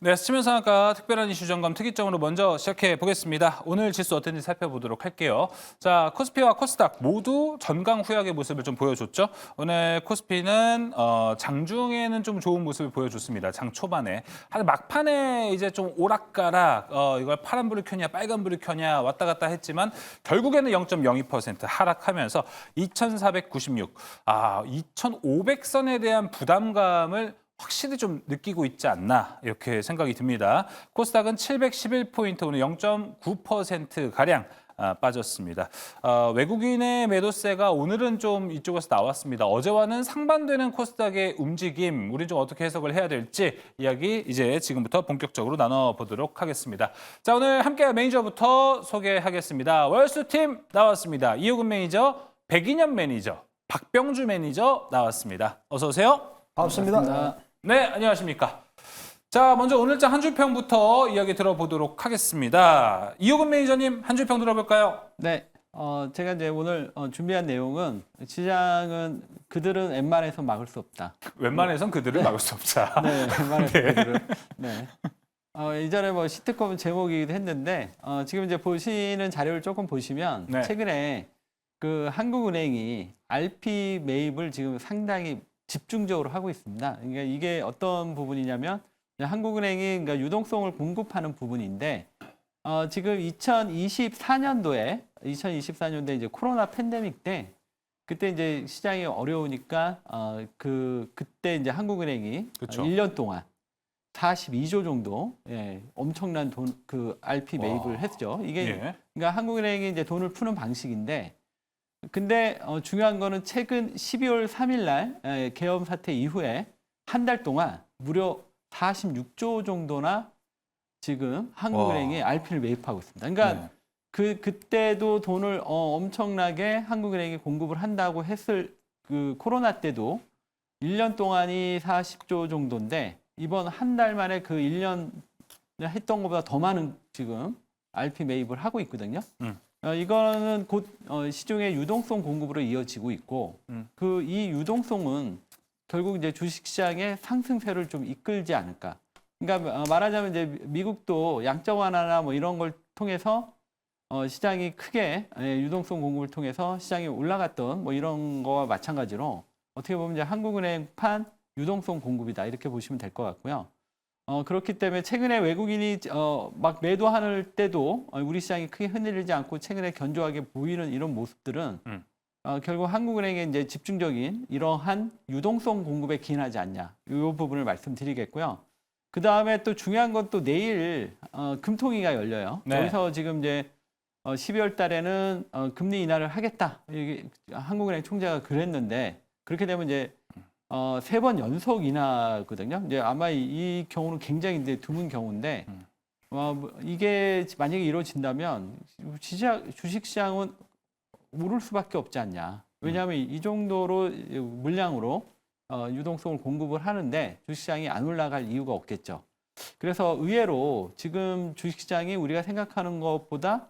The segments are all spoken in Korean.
네, 스치면 상한가 특별한 이슈 점검 특이점으로 먼저 시작해 보겠습니다. 오늘 지수 어땠는지 살펴보도록 할게요. 자, 코스피와 코스닥 모두 전강 후약의 모습을 좀 보여줬죠. 오늘 코스피는 장중에는 좀 좋은 모습을 보여줬습니다. 장 초반에. 한 막판에 이제 좀 오락가락 이걸 파란불을 켜냐 빨간불을 켜냐 왔다 갔다 했지만 결국에는 0.02% 하락하면서 2,496, 2,500선에 대한 부담감을 확실히 좀 느끼고 있지 않나 이렇게 생각이 듭니다. 코스닥은 711포인트 오늘 0.9%가량 빠졌습니다. 외국인의 매도세가 오늘은 좀 이쪽에서 나왔습니다. 어제와는 상반되는 코스닥의 움직임, 우리 좀 어떻게 해석을 해야 될지 이야기 이제 지금부터 본격적으로 나눠보도록 하겠습니다. 자, 오늘 함께할 매니저부터 소개하겠습니다. 월수팀 나왔습니다. 이호근 매니저, 백인현 매니저, 박병주 매니저 나왔습니다. 어서 오세요. 반갑습니다. 네, 안녕하십니까. 자, 먼저 오늘장 한 줄평부터 이야기 들어보도록 하겠습니다. 이호근 매니저님, 한 줄평 들어볼까요? 네, 제가 이제 오늘 준비한 내용은 시장은 그들은 웬만해서 막을 수 없다. 웬만해선 그들을 막을 수 없다. 네, 웬만해서 그들은. 네. 이전에 뭐 시트콤 제목이기도 했는데 지금 이제 보시는 자료를 조금 보시면 네. 최근에 그 한국은행이 RP 매입을 지금 상당히 집중적으로 하고 있습니다. 그러니까 이게 어떤 부분이냐면 한국은행이 그러니까 유동성을 공급하는 부분인데 지금 2024년도에 이제 코로나 팬데믹 때 그때 이제 시장이 어려우니까 그때 이제 한국은행이 그쵸. 1년 동안 42조 정도 엄청난 돈 RP 매입을 와. 했죠. 이게 예. 그러니까 한국은행이 이제 돈을 푸는 방식인데 근데 중요한 거는 최근 12월 3일 날 계엄 사태 이후에 한 달 동안 무려 46조 정도나 지금 한국은행이 RP를 매입하고 있습니다. 그러니까 네. 그때도 돈을 엄청나게 한국은행이 공급을 한다고 했을 그 코로나 때도 1년 동안이 40조 정도인데 이번 한 달 만에 그 1년 했던 것보다 더 많은 지금 RP 매입을 하고 있거든요. 이거는 곧 시중의 유동성 공급으로 이어지고 있고 그 이 유동성은 결국 이제 주식시장의 상승세를 좀 이끌지 않을까. 그러니까 말하자면 이제 미국도 양적 완화나 뭐 이런 걸 통해서 시장이 크게 유동성 공급을 통해서 시장이 올라갔던 뭐 이런 거와 마찬가지로 어떻게 보면 이제 한국은행판 유동성 공급이다 이렇게 보시면 될 것 같고요. 그렇기 때문에 최근에 외국인이 막 매도할 때도 우리 시장이 크게 흔들리지 않고 최근에 견조하게 보이는 이런 모습들은 결국 한국은행의 이제 집중적인 이러한 유동성 공급에 기인하지 않냐 이 부분을 말씀드리겠고요. 그 다음에 또 중요한 건 또 내일 금통위가 열려요. 네. 여기서 지금 이제 12월 달에는 금리 인하를 하겠다. 이게 한국은행 총재가 그랬는데 그렇게 되면 이제 3번 연속 인하거든요. 이제 아마 이 경우는 굉장히 이제 드문 경우인데, 이게 만약에 이루어진다면 주식시장은 오를 수밖에 없지 않냐. 왜냐하면 이 정도로 물량으로 유동성을 공급을 하는데 주식시장이 안 올라갈 이유가 없겠죠. 그래서 의외로 지금 주식시장이 우리가 생각하는 것보다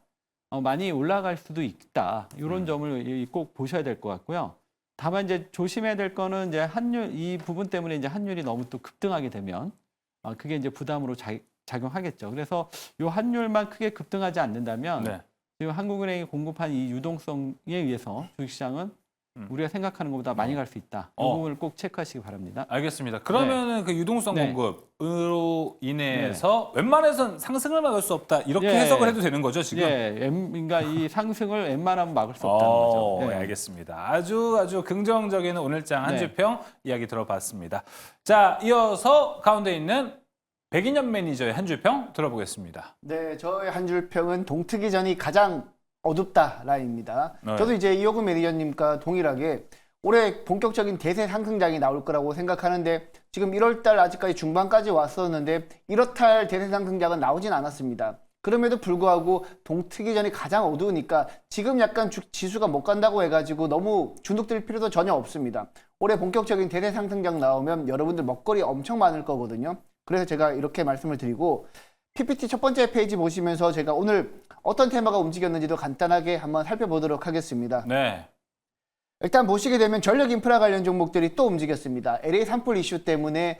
많이 올라갈 수도 있다. 이런 점을 꼭 보셔야 될 것 같고요. 다만 이제 조심해야 될 거는 이제 환율 이 부분 때문에 이제 환율이 너무 또 급등하게 되면 그게 이제 부담으로 작용하겠죠. 그래서 이 환율만 크게 급등하지 않는다면 네. 지금 한국은행이 공급한 이 유동성에 의해서 주식시장은 우리가 생각하는 것보다 많이 갈 수 있다. 이 부분을 꼭 체크하시기 바랍니다. 알겠습니다. 그러면은 그 유동성 네. 공급으로 인해서 웬만해선 상승을 막을 수 없다 이렇게 해석을 해도 되는 거죠 지금? 그러니까 이 상승을 웬만하면 막을 수 없다는 거죠. 네, 알겠습니다. 아주 긍정적인 오늘장 한 네. 줄평 이야기 들어봤습니다. 자, 이어서 가운데 있는 백인현 매니저의 한 줄평 들어보겠습니다. 네, 저의 한 줄 평은 동트기 전이 가장 어둡다 라인입니다. 네. 저도 이제 이호근 매니저님과 동일하게 올해 본격적인 대세 상승장이 나올 거라고 생각하는데 지금 1월달 아직까지 중반까지 왔었는데 이렇다 할 대세 상승장은 나오진 않았습니다. 그럼에도 불구하고 동트기 전이 가장 어두우니까 지금 약간 지수가 못 간다고 해가지고 너무 주눅들 필요도 전혀 없습니다. 올해 본격적인 대세 상승장 나오면 여러분들 먹거리 엄청 많을 거거든요. 그래서 제가 이렇게 말씀을 드리고 PPT 첫 번째 페이지 보시면서 제가 오늘 어떤 테마가 움직였는지도 간단하게 한번 살펴보도록 하겠습니다. 네. 일단 보시게 되면 전력 인프라 관련 종목들이 또 움직였습니다. LA 산불 이슈 때문에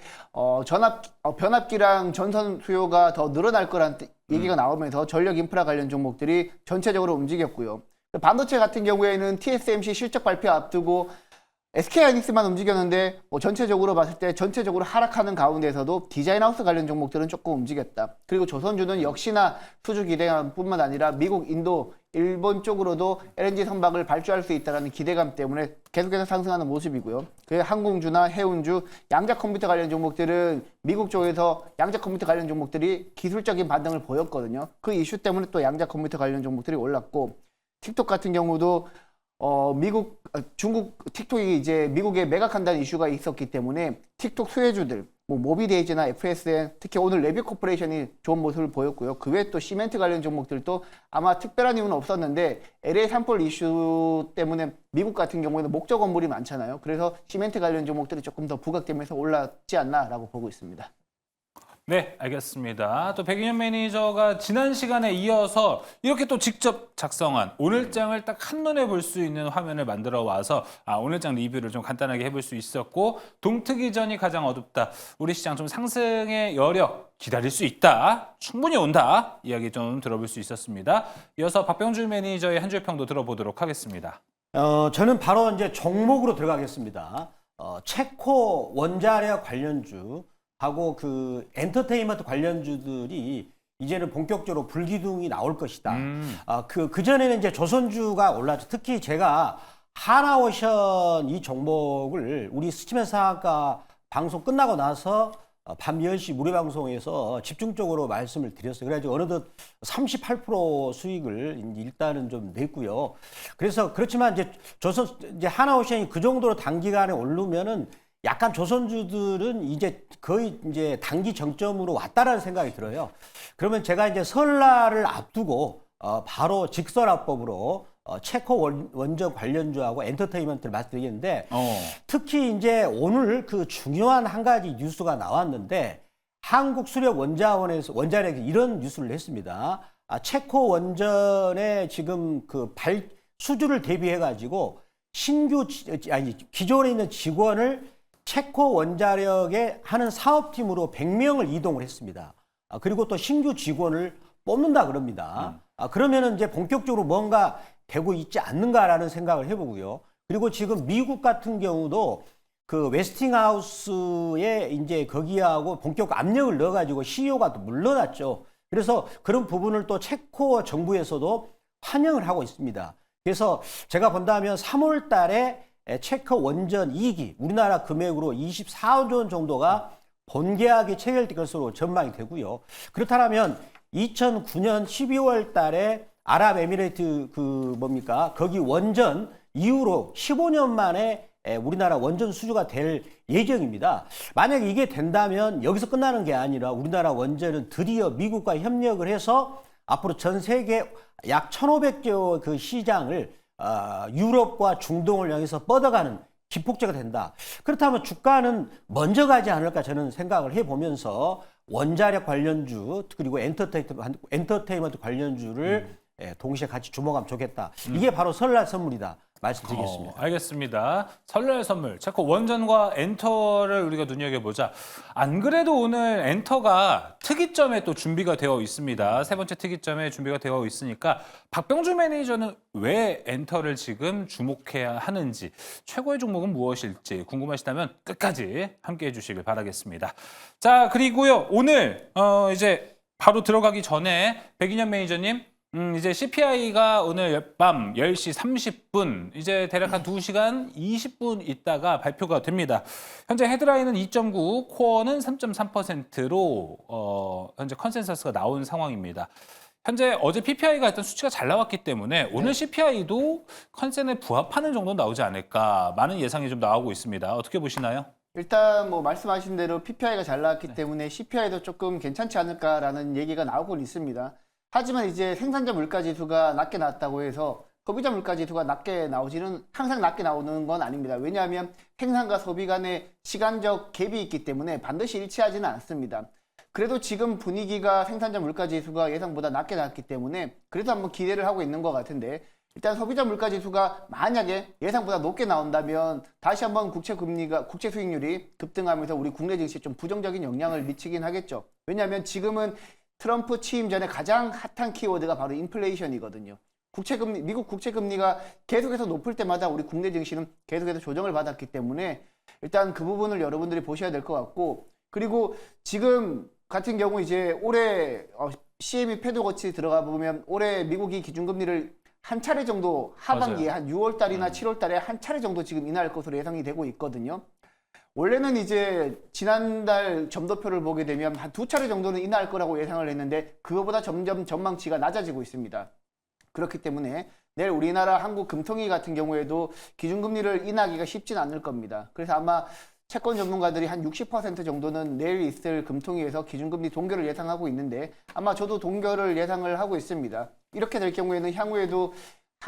변압기랑 전선 수요가 더 늘어날 거란 얘기가 나오면서 전력 인프라 관련 종목들이 전체적으로 움직였고요. 반도체 같은 경우에는 TSMC 실적 발표 앞두고 SK하이닉스만 움직였는데 전체적으로 봤을 때 전체적으로 하락하는 가운데서도 디자인하우스 관련 종목들은 조금 움직였다. 그리고 조선주는 역시나 수주 기대감뿐만 아니라 미국, 인도, 일본 쪽으로도 LNG 선박을 발주할 수 있다는 기대감 때문에 계속해서 상승하는 모습이고요. 그 항공주나 해운주, 양자 컴퓨터 관련 종목들은 미국 쪽에서 양자 컴퓨터 관련 종목들이 기술적인 반등을 보였거든요. 그 이슈 때문에 또 양자 컴퓨터 관련 종목들이 올랐고, 틱톡 같은 경우도 중국 틱톡이 이제 미국에 매각한다는 이슈가 있었기 때문에 틱톡 수혜주들, 모비데이즈나 FSN, 특히 오늘 레뷰 코퍼레이션이 좋은 모습을 보였고요. 그 외에 또 시멘트 관련 종목들도 아마 특별한 이유는 없었는데 LA 산불 이슈 때문에 미국 같은 경우에는 목조 건물이 많잖아요. 그래서 시멘트 관련 종목들이 조금 더 부각되면서 올랐지 않나라고 보고 있습니다. 네, 알겠습니다. 또 백인현 매니저가 지난 시간에 이어서 이렇게 또 직접 작성한 오늘장을 딱 한눈에 볼 수 있는 화면을 만들어 와서 오늘장 리뷰를 좀 간단하게 해볼 수 있었고, 동트기 전이 가장 어둡다. 우리 시장 좀 상승의 여력 기다릴 수 있다. 충분히 온다. 이야기 좀 들어볼 수 있었습니다. 이어서 박병준 매니저의 한 줄 평도 들어보도록 하겠습니다. 저는 바로 이제 종목으로 들어가겠습니다. 체코 원자력 관련주 하고 그 엔터테인먼트 관련주들이 이제는 본격적으로 불기둥이 나올 것이다. 그 전에는 이제 조선주가 올랐죠. 특히 제가 하나오션 이 종목을 우리 스치면 상한가 방송 끝나고 나서 밤 10시 무료 방송에서 집중적으로 말씀을 드렸어요. 그래가지고 어느덧 38% 수익을 일단은 좀 냈고요. 그래서 그렇지만 이제 하나오션이 그 정도로 단기간에 오르면은 약간 조선주들은 이제 거의 이제 단기 정점으로 왔다라는 생각이 들어요. 그러면 제가 이제 설날을 앞두고 바로 직설화법으로 체코 원전 관련주하고 엔터테인먼트를 말씀드리겠는데, 특히 이제 오늘 그 중요한 한 가지 뉴스가 나왔는데, 한국수력원자원에서 원자력이 이런 뉴스를 냈습니다. 체코 원전에 지금 그 수주를 대비해 가지고 기존에 있는 직원을 체코 원자력에 하는 사업팀으로 100명을 이동을 했습니다. 그리고 또 신규 직원을 뽑는다 그럽니다. 그러면은 이제 본격적으로 뭔가 되고 있지 않는가라는 생각을 해보고요. 그리고 지금 미국 같은 경우도 그 웨스팅하우스에 이제 거기하고 본격 압력을 넣어가지고 CEO가 또 물러났죠. 그래서 그런 부분을 또 체코 정부에서도 환영을 하고 있습니다. 그래서 제가 본다면 3월 달에 체코 원전 2기 우리나라 금액으로 24조 원 정도가 본계약이 체결될 것으로 전망이 되고요. 그렇다면 2009년 12월 달에 아랍에미레이트 거기 원전 이후로 15년 만에 우리나라 원전 수주가 될 예정입니다. 만약에 이게 된다면 여기서 끝나는 게 아니라 우리나라 원전은 드디어 미국과 협력을 해서 앞으로 전 세계 약 1,500조 그 시장을 유럽과 중동을 향해서 뻗어가는 기폭제가 된다. 그렇다면 주가는 먼저 가지 않을까 저는 생각을 해보면서 원자력 관련주 그리고 엔터테인먼트 관련주를 동시에 같이 주목하면 좋겠다. 이게 바로 설날 선물이다. 말씀드리겠습니다. 알겠습니다. 설날 선물, 체코 원전과 엔터를 우리가 눈여겨보자. 안 그래도 오늘 엔터가 특이점에 또 준비가 되어 있습니다. 세 번째 특이점에 준비가 되어 있으니까 박병준 매니저는 왜 엔터를 지금 주목해야 하는지, 최고의 종목은 무엇일지 궁금하시다면 끝까지 함께해 주시길 바라겠습니다. 자, 그리고요 오늘 이제 바로 들어가기 전에 백인현 매니저님, 이제 CPI가 오늘 밤 10시 30분, 이제 대략 한 2시간 20분 있다가 발표가 됩니다. 현재 헤드라인은 2.9, 코어는 3.3%로 현재 컨센서스가 나온 상황입니다. 현재 어제 PPI가 일단 수치가 잘 나왔기 때문에 오늘 CPI도 컨센에 부합하는 정도 나오지 않을까, 많은 예상이 좀 나오고 있습니다. 어떻게 보시나요? 일단 말씀하신 대로 PPI가 잘 나왔기 때문에 CPI도 조금 괜찮지 않을까라는 얘기가 나오고 있습니다. 하지만 이제 생산자 물가지수가 낮게 나왔다고 해서 소비자 물가지수가 항상 낮게 나오는 건 아닙니다. 왜냐하면 생산과 소비 간의 시간적 갭이 있기 때문에 반드시 일치하지는 않습니다. 그래도 지금 분위기가 생산자 물가지수가 예상보다 낮게 나왔기 때문에 그래도 한번 기대를 하고 있는 것 같은데, 일단 소비자 물가 지수가 만약에 예상보다 높게 나온다면 다시 한번 국채 수익률이 급등하면서 우리 국내 증시에 좀 부정적인 영향을 미치긴 하겠죠. 왜냐하면 지금은 트럼프 취임 전에 가장 핫한 키워드가 바로 인플레이션이거든요. 미국 국채 금리가 계속해서 높을 때마다 우리 국내 증시는 계속해서 조정을 받았기 때문에 일단 그 부분을 여러분들이 보셔야 될 것 같고, 그리고 지금 같은 경우 이제 올해 CME 패드워치 들어가 보면 올해 미국이 기준금리를 한 차례 정도 하반기에 맞아요. 한 6월 달이나 7월 달에 한 차례 정도 지금 인하할 것으로 예상이 되고 있거든요. 원래는 이제 지난달 점도표를 보게 되면 한 2차례 정도는 인하할 거라고 예상을 했는데 그거보다 점점 전망치가 낮아지고 있습니다. 그렇기 때문에 내일 우리나라 한국 금통위 같은 경우에도 기준금리를 인하하기가 쉽진 않을 겁니다. 그래서 아마 채권 전문가들이 한 60% 정도는 내일 있을 금통위에서 기준금리 동결을 예상하고 있는데 아마 저도 동결을 예상을 하고 있습니다. 이렇게 될 경우에는 향후에도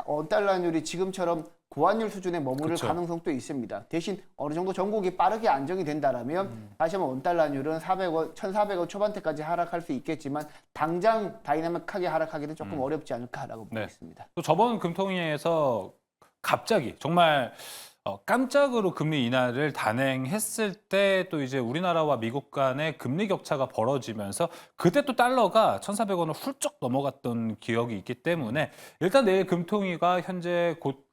원달러율이 지금처럼 고환율 수준에 머무를 그쵸. 가능성도 있습니다. 대신 어느 정도 전국이 빠르게 안정이 된다라면 다시 한번 원달러율은 400원, 1,400원 초반대까지 하락할 수 있겠지만 당장 다이나믹하게 하락하기는 조금 어렵지 않을까라고 보고 네. 있습니다. 또 저번 금통위에서 갑자기 정말 깜짝으로 금리 인하를 단행했을 때 또 이제 우리나라와 미국 간의 금리 격차가 벌어지면서 그때 또 달러가 1,400원을 훌쩍 넘어갔던 기억이 있기 때문에 일단 내일 금통위가 현재 곧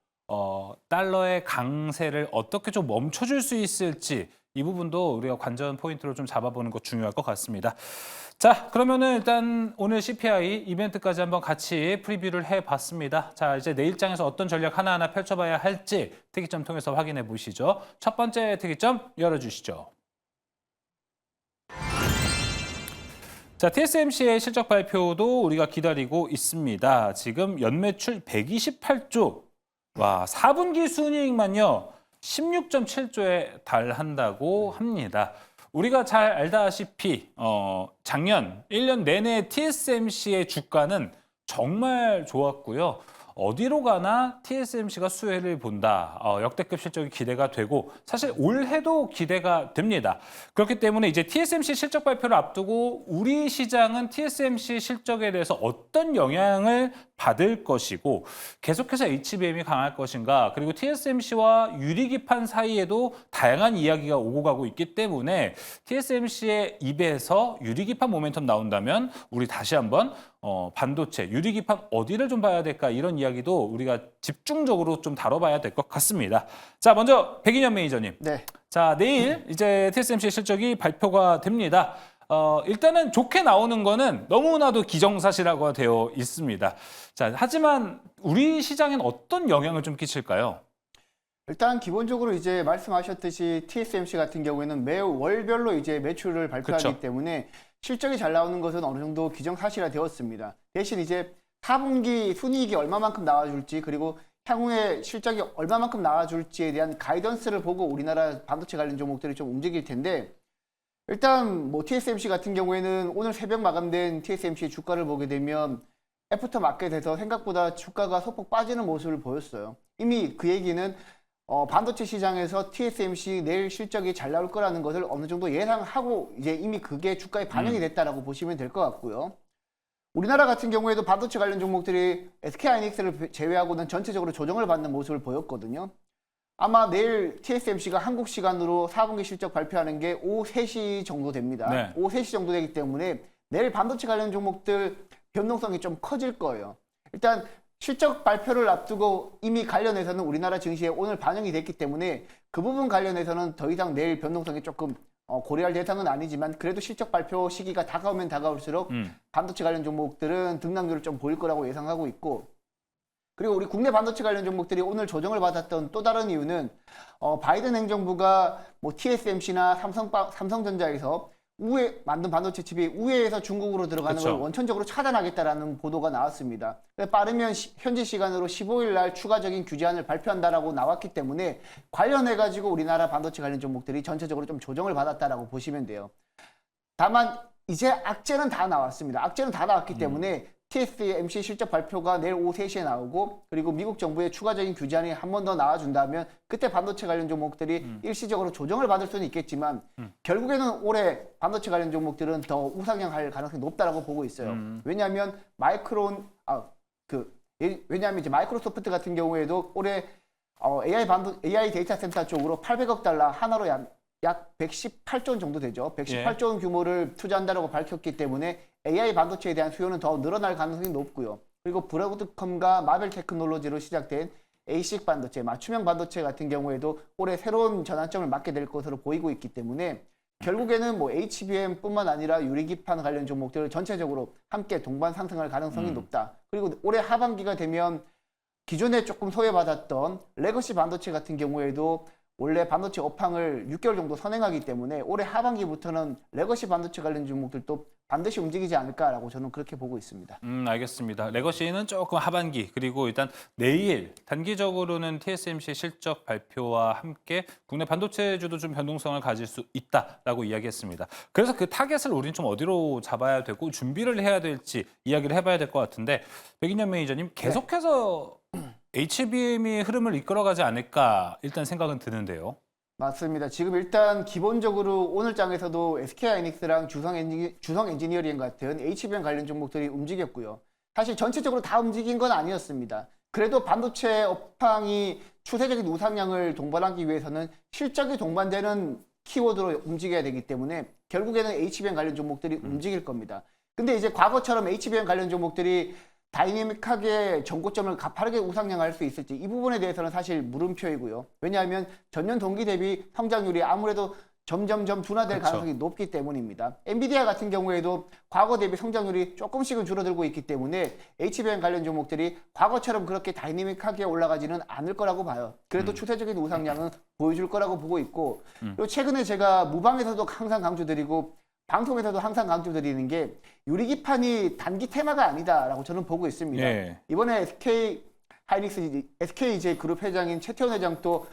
달러의 강세를 어떻게 좀 멈춰줄 수 있을지 이 부분도 우리가 관전 포인트로 좀 잡아보는 거 중요할 것 같습니다. 자, 그러면은 일단 오늘 CPI 이벤트까지 한번 같이 프리뷰를 해봤습니다. 자, 이제 내일장에서 어떤 전략 하나하나 펼쳐봐야 할지 특이점 통해서 확인해 보시죠. 첫 번째 특이점 열어주시죠. 자, TSMC의 실적 발표도 우리가 기다리고 있습니다. 지금 연매출 128조, 와, 4분기 순이익만요 16.7조에 달한다고 합니다. 우리가 잘 알다시피 작년 1년 내내 TSMC의 주가는 정말 좋았고요. 어디로 가나 TSMC가 수혜를 본다. 역대급 실적이 기대가 되고 사실 올해도 기대가 됩니다. 그렇기 때문에 이제 TSMC 실적 발표를 앞두고 우리 시장은 TSMC 실적에 대해서 어떤 영향을 받을 것이고 계속해서 HBM이 강할 것인가, 그리고 TSMC와 유리기판 사이에도 다양한 이야기가 오고 가고 있기 때문에 TSMC의 입에서 유리기판 모멘텀 나온다면 우리 다시 한번 반도체, 유리기판 어디를 좀 봐야 될까, 이런 이야기도 우리가 집중적으로 좀 다뤄봐야 될 것 같습니다. 자, 먼저 백인현 매니저님. 네. 자, 내일 이제 TSMC 실적이 발표가 됩니다. 일단은 좋게 나오는 거는 너무나도 기정사실화가 되어 있습니다. 자, 하지만 우리 시장엔 어떤 영향을 좀 끼칠까요? 일단 기본적으로 이제 말씀하셨듯이 TSMC 같은 경우에는 매우 월별로 이제 매출을 발표하기 그쵸. 때문에 실적이 잘 나오는 것은 어느 정도 기정사실화 되었습니다. 대신 이제 4분기 순이익이 얼마만큼 나와줄지, 그리고 향후에 실적이 얼마만큼 나와줄지에 대한 가이던스를 보고 우리나라 반도체 관련 종목들이 좀 움직일 텐데, 일단 뭐 TSMC 같은 경우에는 오늘 새벽 마감된 TSMC의 주가를 보게 되면 애프터 마켓에서 생각보다 주가가 소폭 빠지는 모습을 보였어요. 이미 그 얘기는 반도체 시장에서 TSMC 내일 실적이 잘 나올 거라는 것을 어느 정도 예상하고 이제 이미 그게 주가에 반영이 됐다라고 보시면 될 것 같고요. 우리나라 같은 경우에도 반도체 관련 종목들이 SK하이닉스를 제외하고는 전체적으로 조정을 받는 모습을 보였거든요. 아마 내일 TSMC가 한국 시간으로 4분기 실적 발표하는 게 오후 3시 정도 됩니다. 네. 오후 3시 정도 되기 때문에 내일 반도체 관련 종목들 변동성이 좀 커질 거예요. 일단 실적 발표를 앞두고 이미 관련해서는 우리나라 증시에 오늘 반영이 됐기 때문에 그 부분 관련해서는 더 이상 내일 변동성이 조금 고려할 대상은 아니지만 그래도 실적 발표 시기가 다가오면 다가올수록 반도체 관련 종목들은 등락률을 좀 보일 거라고 예상하고 있고, 그리고 우리 국내 반도체 관련 종목들이 오늘 조정을 받았던 또 다른 이유는 바이든 행정부가 뭐 TSMC나 삼성전자에서 만든 반도체 칩이 우회해서 중국으로 들어가는 그쵸. 걸 원천적으로 차단하겠다라는 보도가 나왔습니다. 빠르면 현지 시간으로 15일 날 추가적인 규제안을 발표한다라고 나왔기 때문에 관련해가지고 우리나라 반도체 관련 종목들이 전체적으로 좀 조정을 받았다라고 보시면 돼요. 다만 이제 악재는 다 나왔습니다. 악재는 다 나왔기 때문에 TSMC 실적 발표가 내일 오후 3시에 나오고, 그리고 미국 정부의 추가적인 규제안이 한 번 더 나와준다면 그때 반도체 관련 종목들이 일시적으로 조정을 받을 수는 있겠지만 결국에는 올해 반도체 관련 종목들은 더 우상향할 가능성이 높다라고 보고 있어요. 왜냐하면 왜냐하면 이제 마이크로소프트 같은 경우에도 올해 AI 데이터 센터 쪽으로 800억 달러 하나로 약 118조 원 정도 되죠. 118조 원 규모를 투자한다고 밝혔기 때문에 AI 반도체에 대한 수요는 더 늘어날 가능성이 높고요. 그리고 브로드컴과 마벨 테크놀로지로 시작된 ASIC 반도체, 맞춤형 반도체 같은 경우에도 올해 새로운 전환점을 맞게 될 것으로 보이고 있기 때문에 결국에는 뭐 HBM뿐만 아니라 유리기판 관련 종목들 전체적으로 함께 동반 상승할 가능성이 높다. 그리고 올해 하반기가 되면 기존에 조금 소외받았던 레거시 반도체 같은 경우에도 원래 반도체 업황을 6개월 정도 선행하기 때문에 올해 하반기부터는 레거시 반도체 관련 종목들도 반드시 움직이지 않을까라고 저는 그렇게 보고 있습니다. 알겠습니다. 레거시는 조금 하반기 그리고 일단 내일 단기적으로는 TSMC 실적 발표와 함께 국내 반도체주도 좀 변동성을 가질 수 있다라고 이야기했습니다. 그래서 그 타겟을 우리는 좀 어디로 잡아야 되고 준비를 해야 될지 이야기를 해봐야 될 것 같은데 백인현 매니저님 계속해서 HBM이 흐름을 이끌어가지 않을까 일단 생각은 드는데요. 맞습니다. 지금 일단 기본적으로 오늘 장에서도 SK하이닉스랑 주성 엔지니어링 같은 HBM 관련 종목들이 움직였고요. 사실 전체적으로 다 움직인 건 아니었습니다. 그래도 반도체 업황이 추세적인 우상향을 동반하기 위해서는 실적이 동반되는 키워드로 움직여야 되기 때문에 결국에는 HBM 관련 종목들이 움직일 겁니다. 근데 이제 과거처럼 HBM 관련 종목들이 다이내믹하게 전고점을 가파르게 우상향할 수 있을지 이 부분에 대해서는 사실 물음표이고요. 왜냐하면 전년 동기 대비 성장률이 아무래도 점점점 둔화될 가능성이 높기 때문입니다. 엔비디아 같은 경우에도 과거 대비 성장률이 조금씩은 줄어들고 있기 때문에 HBM 관련 종목들이 과거처럼 그렇게 다이내믹하게 올라가지는 않을 거라고 봐요. 그래도 추세적인 우상향은 보여줄 거라고 보고 있고 그리고 최근에 제가 무방에서도 항상 강조드리고 방송에서도 항상 강조드리는 게 유리기판이 단기 테마가 아니다라고 저는 보고 있습니다. 예. 이번에 SKJ 그룹 회장인 최태원 회장도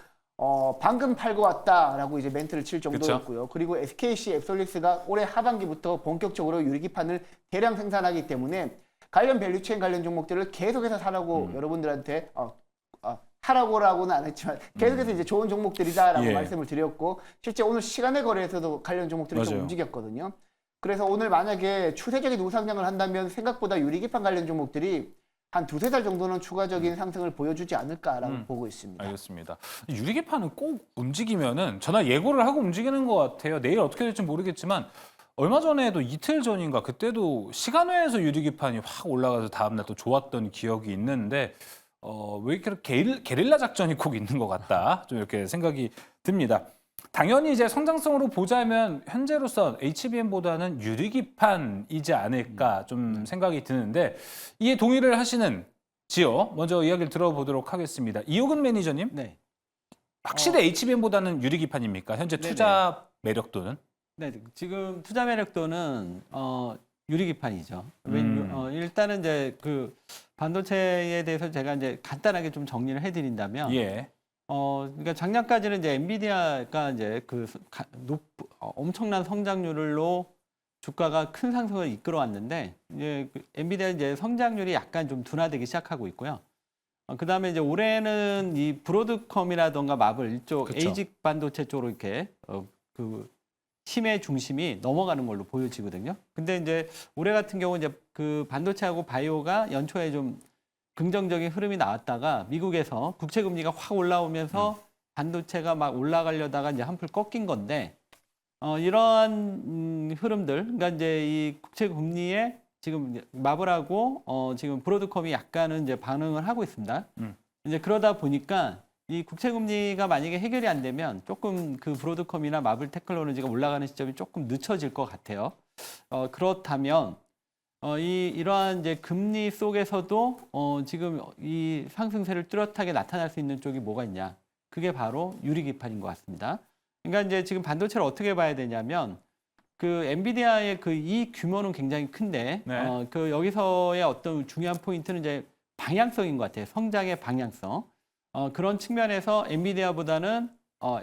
방금 팔고 왔다라고 이제 멘트를 칠 정도였고요. 그리고 SKC 앱솔릭스가 올해 하반기부터 본격적으로 유리기판을 대량 생산하기 때문에 관련 밸류체인 관련 종목들을 계속해서 사라고 여러분들한테 하라고라고는 안 했지만 계속해서 이제 좋은 종목들이다라고 예. 말씀을 드렸고 실제 오늘 시간의 거래에서도 관련 종목들이 좀 맞아요. 움직였거든요. 그래서 오늘 만약에 추세적인 우상향을 한다면 생각보다 유리기판 관련 종목들이 한 두세 달 정도는 추가적인 상승을 보여주지 않을까라고 보고 있습니다. 알겠습니다. 유리기판은 꼭 움직이면은 전화 예고를 하고 움직이는 것 같아요. 내일 어떻게 될지 모르겠지만 얼마 전에도 이틀 전인가 그때도 시간외에서 유리기판이 확 올라가서 다음날 또 좋았던 기억이 있는데 왜 이렇게 게릴라 작전이 꼭 있는 것 같다 좀 이렇게 생각이 듭니다. 당연히 이제 성장성으로 보자면 현재로서 HBM보다는 유리기판이지 않을까 좀 생각이 드는데 이에 동의를 하시는지요? 먼저 이야기를 들어보도록 하겠습니다. 이호근 매니저님, 네. 확실히 HBM보다는 유리기판입니까? 현재 투자 매력도는? 네, 지금 투자 매력도는 유리기판이죠. 일단은 이제 그 반도체에 대해서 제가 이제 간단하게 좀 정리를 해드린다면, 예. 그러니까 작년까지는 이제 엔비디아가 이제 엄청난 성장률로 주가가 큰 상승을 이끌어왔는데, 이제 엔비디아 이제 성장률이 약간 좀 둔화되기 시작하고 있고요. 그다음에 이제 올해는 이 브로드컴이라던가 마블 이쪽 그쵸. 에이직 반도체 쪽으로 이렇게 힘의 중심이 넘어가는 걸로 보여지거든요. 근데 이제 올해 같은 경우 이제 그 반도체하고 바이오가 연초에 좀 긍정적인 흐름이 나왔다가 미국에서 국채 금리가 확 올라오면서 반도체가 막 올라가려다가 이제 한풀 꺾인 건데 이러한 흐름들, 그러니까 이제 이 국채 금리에 지금 마블하고 지금 브로드컴이 약간은 이제 반응을 하고 있습니다. 이제 그러다 보니까 이 국채 금리가 만약에 해결이 안 되면 조금 그 브로드컴이나 마블 테크놀로지가 올라가는 시점이 조금 늦춰질 것 같아요. 그렇다면 이러한 이제 금리 속에서도 지금 이 상승세를 뚜렷하게 나타날 수 있는 쪽이 뭐가 있냐? 그게 바로 유리기판인 것 같습니다. 그러니까 이제 지금 반도체를 어떻게 봐야 되냐면 그 엔비디아의 그 이 규모는 굉장히 큰데 네. 그 여기서의 어떤 중요한 포인트는 이제 방향성인 것 같아요. 성장의 방향성. 그런 측면에서 엔비디아보다는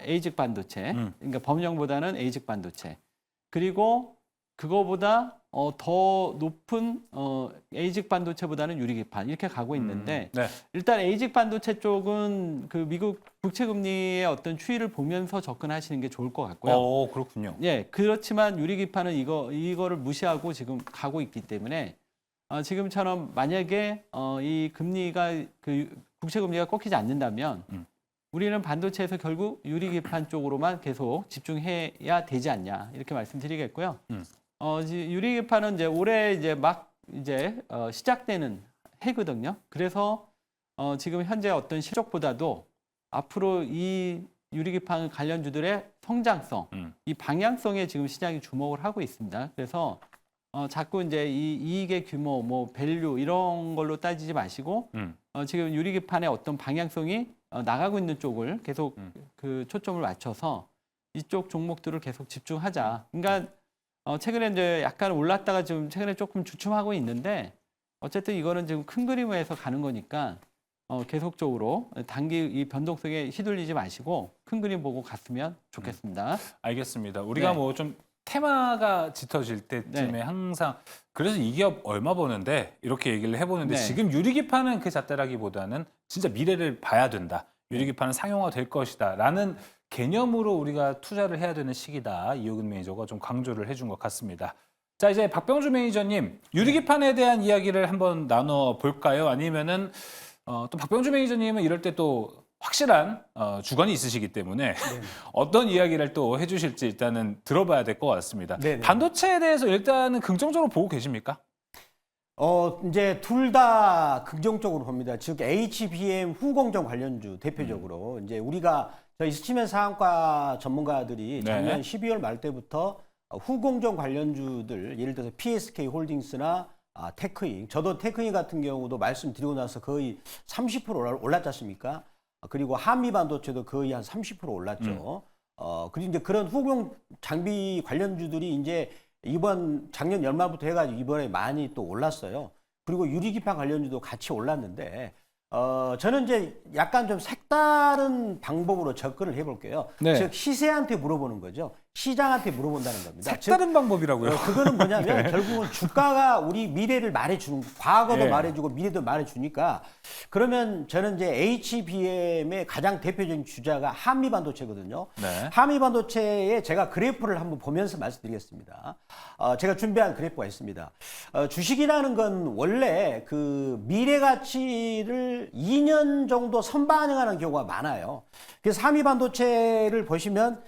에이직 반도체, 그러니까 범용보다는 에이직 반도체. 그리고 그거보다 더 높은 에이직 반도체보다는 유리기판 이렇게 가고 있는데 네. 일단 에이직 반도체 쪽은 그 미국 국채 금리의 어떤 추이를 보면서 접근하시는 게 좋을 것 같고요. 그렇군요. 예, 그렇지만 유리기판은 이거를 무시하고 지금 가고 있기 때문에 지금처럼 만약에 이 금리가 그 국채 금리가 꺾이지 않는다면 우리는 반도체에서 결국 유리기판 쪽으로만 계속 집중해야 되지 않냐 이렇게 말씀드리겠고요. 유리기판은 이제 올해 이제 막 이제 시작되는 해거든요. 그래서 지금 현재 어떤 실적보다도 앞으로 이 유리기판 관련주들의 성장성, 이 방향성에 지금 시장이 주목을 하고 있습니다. 그래서 자꾸 이제 이 이익의 규모, 뭐 밸류 이런 걸로 따지지 마시고 지금 유리기판의 어떤 방향성이 나가고 있는 쪽을 계속 그 초점을 맞춰서 이쪽 종목들을 계속 집중하자. 그러니까 최근에 이제 약간 올랐다가 지금 최근에 조금 주춤하고 있는데 어쨌든 이거는 지금 큰 그림에서 가는 거니까 계속적으로 단기 이 변동성에 휘둘리지 마시고 큰 그림 보고 갔으면 좋겠습니다. 알겠습니다. 우리가 네. 뭐 좀 테마가 짙어질 때쯤에 네. 항상 그래서 이 기업 얼마 버는데 이렇게 얘기를 해보는데 네. 지금 유리기판은 그 잣대라기보다는 진짜 미래를 봐야 된다. 유리기판은 상용화 될 것이다. 라는 개념으로 우리가 투자를 해야 되는 시기다. 이호근 매니저가 좀 강조를 해준 것 같습니다. 자, 이제 박병주 매니저님, 유리기판에 대한 이야기를 한번 나눠볼까요? 아니면은 또 박병주 매니저님은 이럴 때 또 확실한 주관이 있으시기 때문에 어떤 이야기를 또 해주실지 일단은 들어봐야 될 것 같습니다. 네네. 반도체에 대해서 일단은 긍정적으로 보고 계십니까? 이제 둘 다 긍정적으로 봅니다. 즉 HBM 후공정 관련주 대표적으로 이제 우리가 저희 스치면 상한가 전문가들이 네. 작년 12월 말 때부터 후공정 관련주들 예를 들어서 PSK 홀딩스나 테크잉, 저도 테크잉 같은 경우도 말씀드리고 나서 거의 30% 올랐지 않습니까? 그리고 한미 반도체도 거의 한 30% 올랐죠. 그리고 이제 그런 후공 장비 관련주들이 이제 이번 작년 연말부터 해가지고 이번에 많이 또 올랐어요. 그리고 유리기판 관련주도 같이 올랐는데 저는 이제 약간 좀 색다른 방법으로 접근을 해볼게요. 네. 즉 시세한테 물어보는 거죠. 시장한테 물어본다는 겁니다. 색다른 방법이라고요. 그거는 뭐냐면 결국은 주가가 우리 미래를 말해주는 과거도 예. 말해주고 미래도 말해주니까 그러면 저는 이제 HBM의 가장 대표적인 주자가 한미 반도체거든요. 네. 한미 반도체에 제가 그래프를 한번 보면서 말씀드리겠습니다. 제가 준비한 그래프가 있습니다. 주식이라는 건 원래 그 미래 가치를 2년 정도 선반영하는 경우가 많아요. 그래서 한미 반도체를 보시면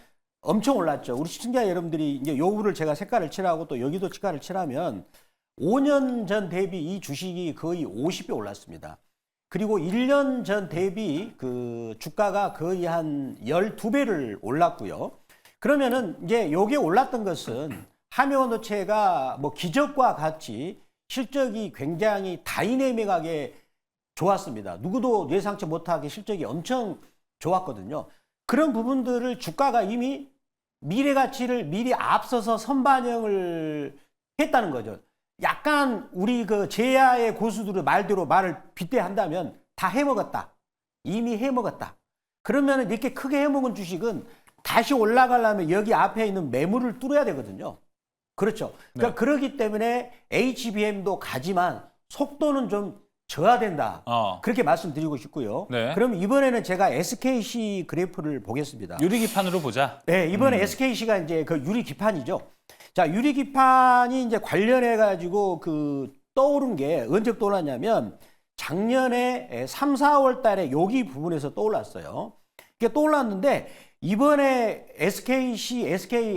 엄청 올랐죠. 우리 시청자 여러분들이 이제 요구를 제가 색깔을 칠하고 또 여기도 색깔을 칠하면 5년 전 대비 이 주식이 거의 50배 올랐습니다. 그리고 1년 전 대비 그 주가가 거의 한 12배를 올랐고요. 그러면은 이제 요게 올랐던 것은 한미반도체가 뭐 기적과 같이 실적이 굉장히 다이내믹하게 좋았습니다. 누구도 예상치 못하게 실적이 엄청 좋았거든요. 그런 부분들을 주가가 이미 미래 가치를 미리 앞서서 선반영을 했다는 거죠. 약간 우리 그 제야의 고수들의 말대로 말을 빗대한다면 다 해먹었다. 이미 해먹었다. 그러면 이렇게 크게 해먹은 주식은 다시 올라가려면 여기 앞에 있는 매물을 뚫어야 되거든요. 그렇죠. 그러니까 그렇기 때문에 HBM도 가지만 속도는 좀 저하된다. 그렇게 말씀드리고 싶고요. 네. 그럼 이번에는 제가 SKC 그래프를 보겠습니다. 유리기판으로 보자. 네, 이번에 SKC가 이제 그 유리기판이죠. 자, 유리기판이 이제 관련해가지고 그 떠오른 게 언제 떠올랐냐면 작년에 3, 4월 달에 여기 부분에서 떠올랐어요. 이게 떠올랐는데 이번에 SK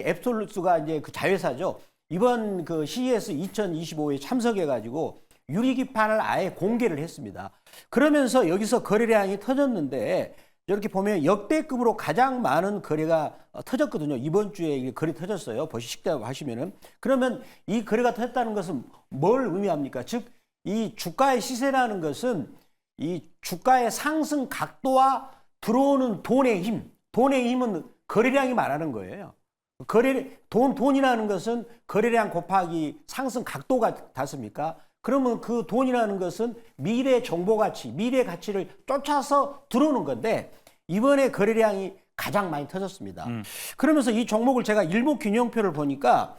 앱솔루트가 이제 그 자회사죠. 이번 그 CES 2025에 참석해가지고 유리기판을 아예 공개를 했습니다. 그러면서 여기서 거래량이 터졌는데 이렇게 보면 역대급으로 가장 많은 거래가 터졌거든요. 이번 주에 거래 터졌어요. 보시다고 하시면은. 그러면 이 거래가 터졌다는 것은 뭘 의미합니까? 즉, 이 주가의 시세라는 것은 이 주가의 상승 각도와 들어오는 돈의 힘은 거래량이 말하는 거예요. 돈이라는 것은 거래량 곱하기 상승 각도가 닿습니까? 그러면 그 돈이라는 것은 미래 정보 가치, 미래 가치를 쫓아서 들어오는 건데 이번에 거래량이 가장 많이 터졌습니다. 그러면서 이 종목을 제가 일목균형표를 보니까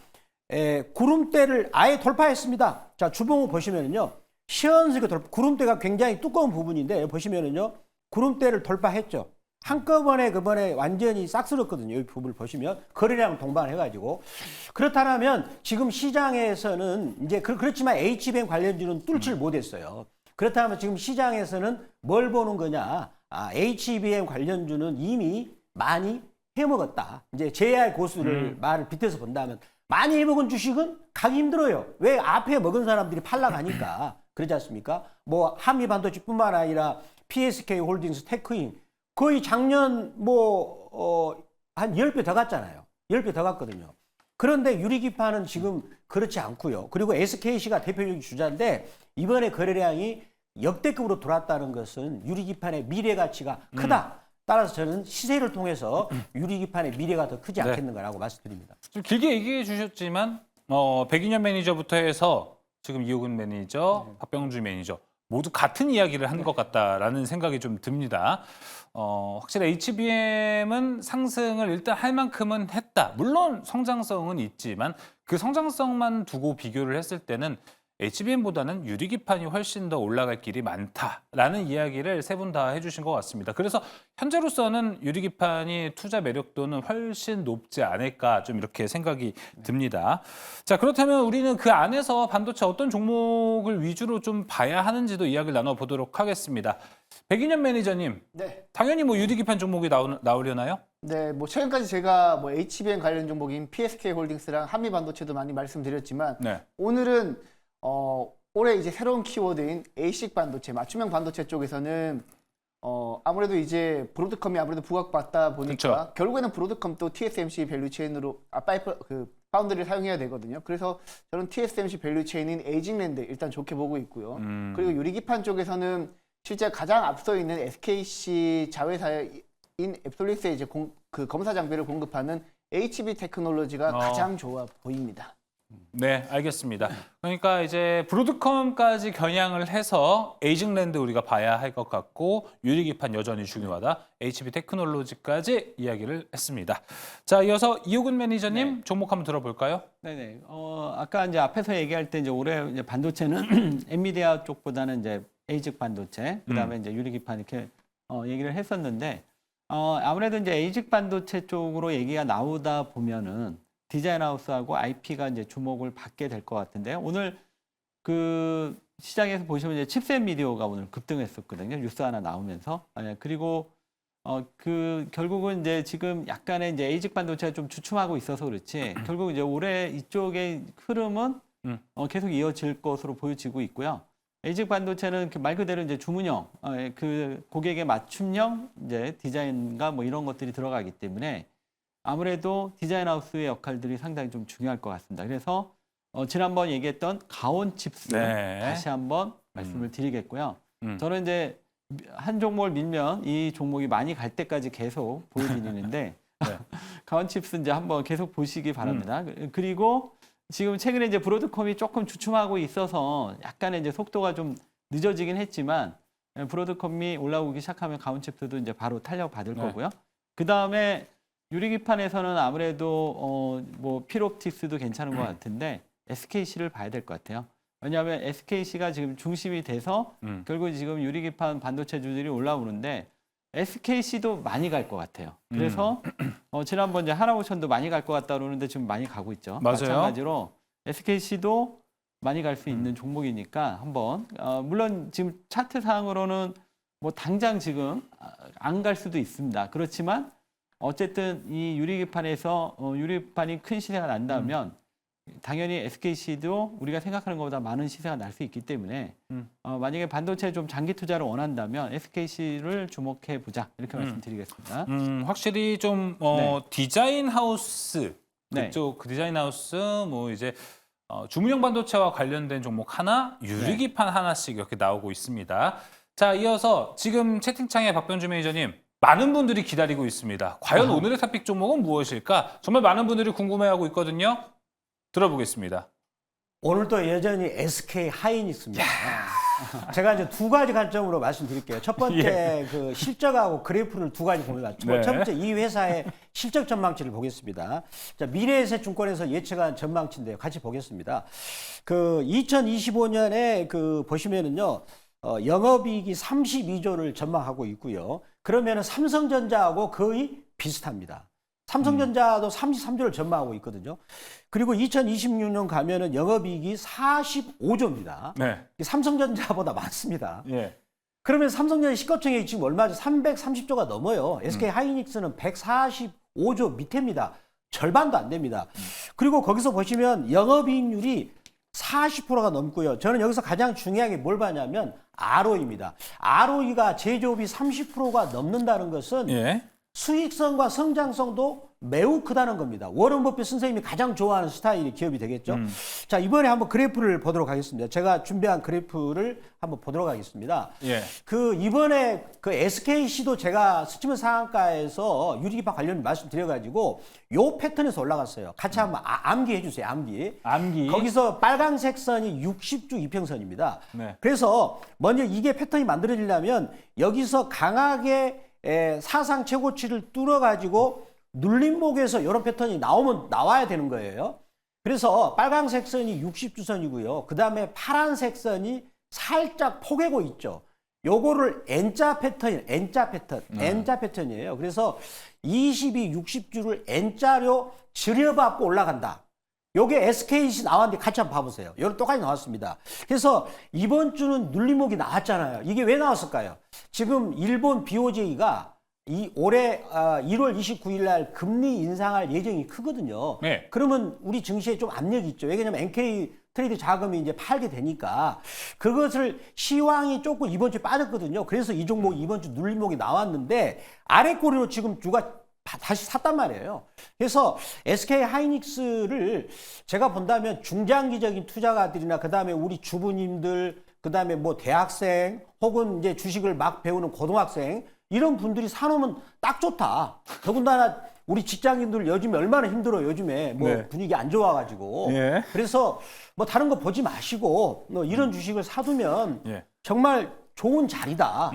구름대를 아예 돌파했습니다. 자, 주봉을 보시면은요. 시원스럽게 구름대가 굉장히 두꺼운 부분인데 보시면은요. 구름대를 돌파했죠. 한꺼번에 그번에 완전히 싹쓸었거든요. 이 부분을 보시면 거래량 동반해가지고 그렇다면 지금 시장에서는 이제 그렇지만 HBM 관련주는 뚫지를 못했어요. 그렇다면 지금 시장에서는 뭘 보는 거냐? HBM 관련주는 이미 많이 해먹었다. 이제 JR 고수를 말을 빗대서 본다면 많이 해먹은 주식은 가기 힘들어요. 왜? 앞에 먹은 사람들이 팔라가니까. 그러지 않습니까? 뭐 한미 반도체뿐만 아니라 PSK 홀딩스, 테크인 거의 작년 한 10배 더 갔잖아요. 10배 더 갔거든요. 그런데 유리기판은 지금 그렇지 않고요. 그리고 SKC가 대표적인 주자인데 이번에 거래량이 역대급으로 돌았다는 것은 유리기판의 미래 가치가 크다. 따라서 저는 시세를 통해서 유리기판의 미래가 더 크지 않겠는가라고 말씀드립니다. 좀 길게 얘기해 주셨지만 백인현 매니저부터 해서 지금 이호근 매니저, 박병주 매니저 모두 같은 이야기를 한 것 같다라는 생각이 좀 듭니다. 확실히 HBM은 상승을 일단 할 만큼은 했다. 물론 성장성은 있지만 그 성장성만 두고 비교를 했을 때는 HBM보다는 유리기판이 훨씬 더 올라갈 길이 많다라는 이야기를 세 분 다 해주신 것 같습니다. 그래서 현재로서는 유리기판이 투자 매력도는 훨씬 높지 않을까 좀 이렇게 생각이 듭니다. 자, 그렇다면 우리는 그 안에서 반도체 어떤 종목을 위주로 좀 봐야 하는지도 이야기를 나눠보도록 하겠습니다. 백인현 매니저님, 네. 당연히 뭐 유리기판 종목이 나오려나요? 네, 뭐 최근까지 제가 뭐 HBM 관련 종목인 PSK 홀딩스랑 한미 반도체도 많이 말씀드렸지만 네. 오늘은 올해 이제 새로운 키워드인 ASIC 반도체, 맞춤형 반도체 쪽에서는 아무래도 이제 브로드컴이 아무래도 부각받다 보니까 그쵸. 결국에는 브로드컴도 TSMC 밸류체인으로 파운드리를 사용해야 되거든요. 그래서 저는 TSMC 밸류체인인 에이징랜드 일단 좋게 보고 있고요. 그리고 유리기판 쪽에서는 실제 가장 앞서 있는 SKC 자회사인 앱솔리스에 이제 그 검사 장비를 공급하는 HB 테크놀로지가 가장 좋아 보입니다. 네, 알겠습니다. 그러니까 이제 브로드컴까지 겨냥을 해서 에이징랜드 우리가 봐야 할 것 같고 유리기판 여전히 중요하다. HB 테크놀로지까지 이야기를 했습니다. 자, 이어서 이호근 매니저님 종목 한번 들어볼까요? 네네. 아까 이제 앞에서 얘기할 때 이제 올해 이제 반도체는 엔비디아 쪽보다는 이제 에이직 반도체, 그다음에 이제 유리기판 이렇게 얘기를 했었는데 아무래도 이제 에이직 반도체 쪽으로 얘기가 나오다 보면은 디자인 하우스하고 IP가 이제 주목을 받게 될 것 같은데요. 오늘 그 시장에서 보시면 이제 칩셋 미디어가 오늘 급등했었거든요. 뉴스 하나 나오면서. 그리고 그 결국은 이제 지금 약간의 이제 에이직 반도체가 좀 주춤하고 있어서 그렇지. 결국 이제 올해 이쪽의 흐름은 계속 이어질 것으로 보여지고 있고요. 에이직 반도체는 말 그대로 이제 주문형, 그 고객의 맞춤형 이제 디자인과 뭐 이런 것들이 들어가기 때문에 아무래도 디자인 하우스의 역할들이 상당히 좀 중요할 것 같습니다. 그래서 지난번 얘기했던 가온 칩스 다시 한번 말씀을 드리겠고요. 저는 이제 한 종목을 밀면 이 종목이 많이 갈 때까지 계속 보여드리는데 가온 칩스 이제 한번 계속 보시기 바랍니다. 그리고 지금 최근에 이제 브로드컴이 조금 주춤하고 있어서 약간의 이제 속도가 좀 늦어지긴 했지만 브로드컴이 올라오기 시작하면 가온 칩스도 이제 바로 탄력 받을 거고요. 그 다음에 유리기판에서는 아무래도 뭐 필옵틱스도 괜찮은 것 같은데 SKC를 봐야 될 것 같아요. 왜냐하면 SKC가 지금 중심이 돼서 결국 지금 유리기판 반도체주들이 올라오는데 SKC도 많이 갈 것 같아요. 그래서 지난번 이제 하나오션도 많이 갈 것 같다 그러는데 지금 많이 가고 있죠. 맞아요. 마찬가지로 SKC도 많이 갈 수 있는 종목이니까 한번 물론 지금 차트 상으로는 뭐 당장 지금 안 갈 수도 있습니다. 그렇지만 어쨌든 이 유리기판에서 유리기판이 큰 시세가 난다면 당연히 SKC도 우리가 생각하는 것보다 많은 시세가 날 수 있기 때문에 만약에 반도체 좀 장기 투자를 원한다면 SKC를 주목해 보자 이렇게 말씀드리겠습니다. 확실히 좀 디자인 하우스 그쪽 그 디자인 하우스 뭐 이제 주문형 반도체와 관련된 종목 하나, 유리기판 하나씩 이렇게 나오고 있습니다. 자, 이어서 지금 채팅창에 박병주 매니저님 많은 분들이 기다리고 있습니다. 과연 오늘의 탑픽 종목은 무엇일까? 정말 많은 분들이 궁금해하고 있거든요. 들어보겠습니다. 오늘도 여전히 SK 하이닉스입니다. 제가 이제 두 가지 관점으로 말씀드릴게요. 첫 번째 그 실적하고 그래프를 두 가지 보면 첫 번째 이 회사의 실적 전망치를 보겠습니다. 자, 미래에셋증권에서 예측한 전망치인데요. 같이 보겠습니다. 그 2025년에 그 보시면은요. 영업이익이 32조를 전망하고 있고요. 그러면은 삼성전자하고 거의 비슷합니다. 삼성전자도 33조를 전망하고 있거든요. 그리고 2026년 가면은 영업이익이 45조입니다. 네. 삼성전자보다 많습니다. 예. 그러면 삼성전자 시가총액이 지금 얼마죠? 330조가 넘어요. SK 하이닉스는 145조 밑입니다. 절반도 안 됩니다. 그리고 거기서 보시면 영업이익률이 40%가 넘고요. 저는 여기서 가장 중요하게 뭘 봐냐면 ROE입니다. ROE가 제조업이 30%가 넘는다는 것은 예. 수익성과 성장성도 매우 크다는 겁니다. 워런 버핏 선생님이 가장 좋아하는 스타일의 기업이 되겠죠. 자, 이번에 한번 그래프를 보도록 하겠습니다. 제가 준비한 그래프를 한번 보도록 하겠습니다. 예. 그 이번에 그 SKC도 제가 스치면 상한가에서 유리기판 관련 말씀드려가지고 요 패턴에서 올라갔어요. 같이 한번 암기해 주세요. 암기. 거기서 빨간색 선이 60주 이평선입니다. 네. 그래서 먼저 이게 패턴이 만들어지려면 여기서 강하게 사상 최고치를 뚫어가지고 눌림목에서 이런 패턴이 나와야 되는 거예요. 그래서 빨간색 선이 60주선이고요. 그 다음에 파란색 선이 살짝 포개고 있죠. 요거를 N자 패턴이에요. 그래서 22, 60주를 N자로 들여받고 올라간다. 요게 SKC 나왔는데 같이 한번 봐보세요. 요런 똑같이 나왔습니다. 그래서 이번 주는 눌림목이 나왔잖아요. 이게 왜 나왔을까요? 지금 일본 BOJ가 올해 1월 29일 날 금리 인상할 예정이 크거든요. 네. 그러면 우리 증시에 좀 압력이 있죠. 왜냐면 NK 트레이드 자금이 이제 팔게 되니까 그것을 시황이 조금 이번 주에 빠졌거든요. 그래서 이 종목이 이번 주 눌림목이 나왔는데 아래 꼬리로 지금 주가 다시 샀단 말이에요. 그래서 SK 하이닉스를 제가 본다면 중장기적인 투자가들이나 그다음에 우리 주부님들 그다음에 뭐 대학생 혹은 이제 주식을 막 배우는 고등학생 이런 분들이 사놓으면 딱 좋다. 더군다나 우리 직장인들 요즘에 얼마나 힘들어요. 요즘에 뭐 네. 분위기 안 좋아가지고. 예. 그래서 뭐 다른 거 보지 마시고 이런 주식을 사두면 예. 정말 좋은 자리다.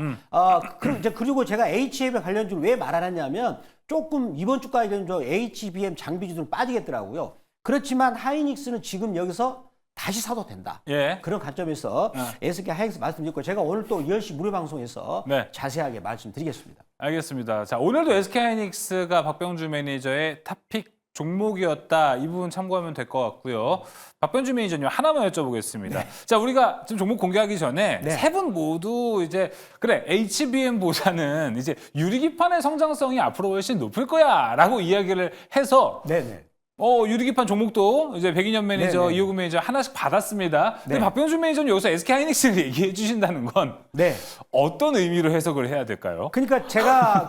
그리고 제가 HBM 관련주를 왜 말 안 했냐면 조금 이번 주까지는 저 HBM 장비주들은 빠지겠더라고요. 그렇지만 하이닉스는 지금 여기서 다시 사도 된다. 예. 그런 관점에서 SK 하이닉스 말씀드렸고 제가 오늘 또 10시 무료 방송에서 네. 자세하게 말씀드리겠습니다. 알겠습니다. 자, 오늘도 SK하이닉스가 박병주 매니저의 탑픽 종목이었다. 이 부분 참고하면 될 것 같고요. 박병주 매니저님 하나만 여쭤보겠습니다. 네. 자, 우리가 지금 종목 공개하기 전에 네. 세 분 모두 이제 그래 HBM보다는 이제 유리기판의 성장성이 앞으로 훨씬 높을 거야라고 이야기를 해서 네네. 유리기판 종목도 이제 백인현 매니저, 네네. 이호근 매니저 하나씩 받았습니다. 근데 네. 박병주 매니저는 여기서 SK하이닉스를 얘기해 주신다는 건 네. 어떤 의미로 해석을 해야 될까요? 그러니까 제가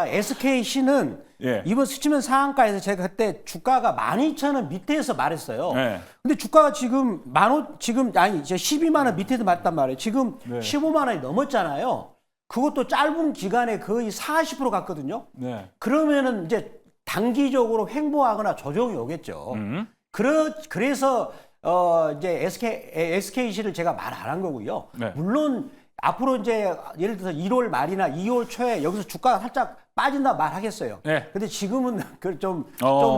SKC는 예. 이번 스치면 상한가에서 제가 그때 주가가 12,000원 밑에서 말했어요. 네. 근데 주가가 지금 12만 원 밑에서 말했단 말이에요. 지금 네. 15만 원이 넘었잖아요. 그것도 짧은 기간에 거의 40% 갔거든요. 네. 그러면은 이제 단기적으로 횡보하거나 조정이 오겠죠. 그래서 이제 SKC를 제가 말 안 한 거고요. 네. 물론 앞으로 이제 예를 들어서 1월 말이나 2월 초에 여기서 주가가 살짝 빠진다 말하겠어요. 네. 근데 지금은 좀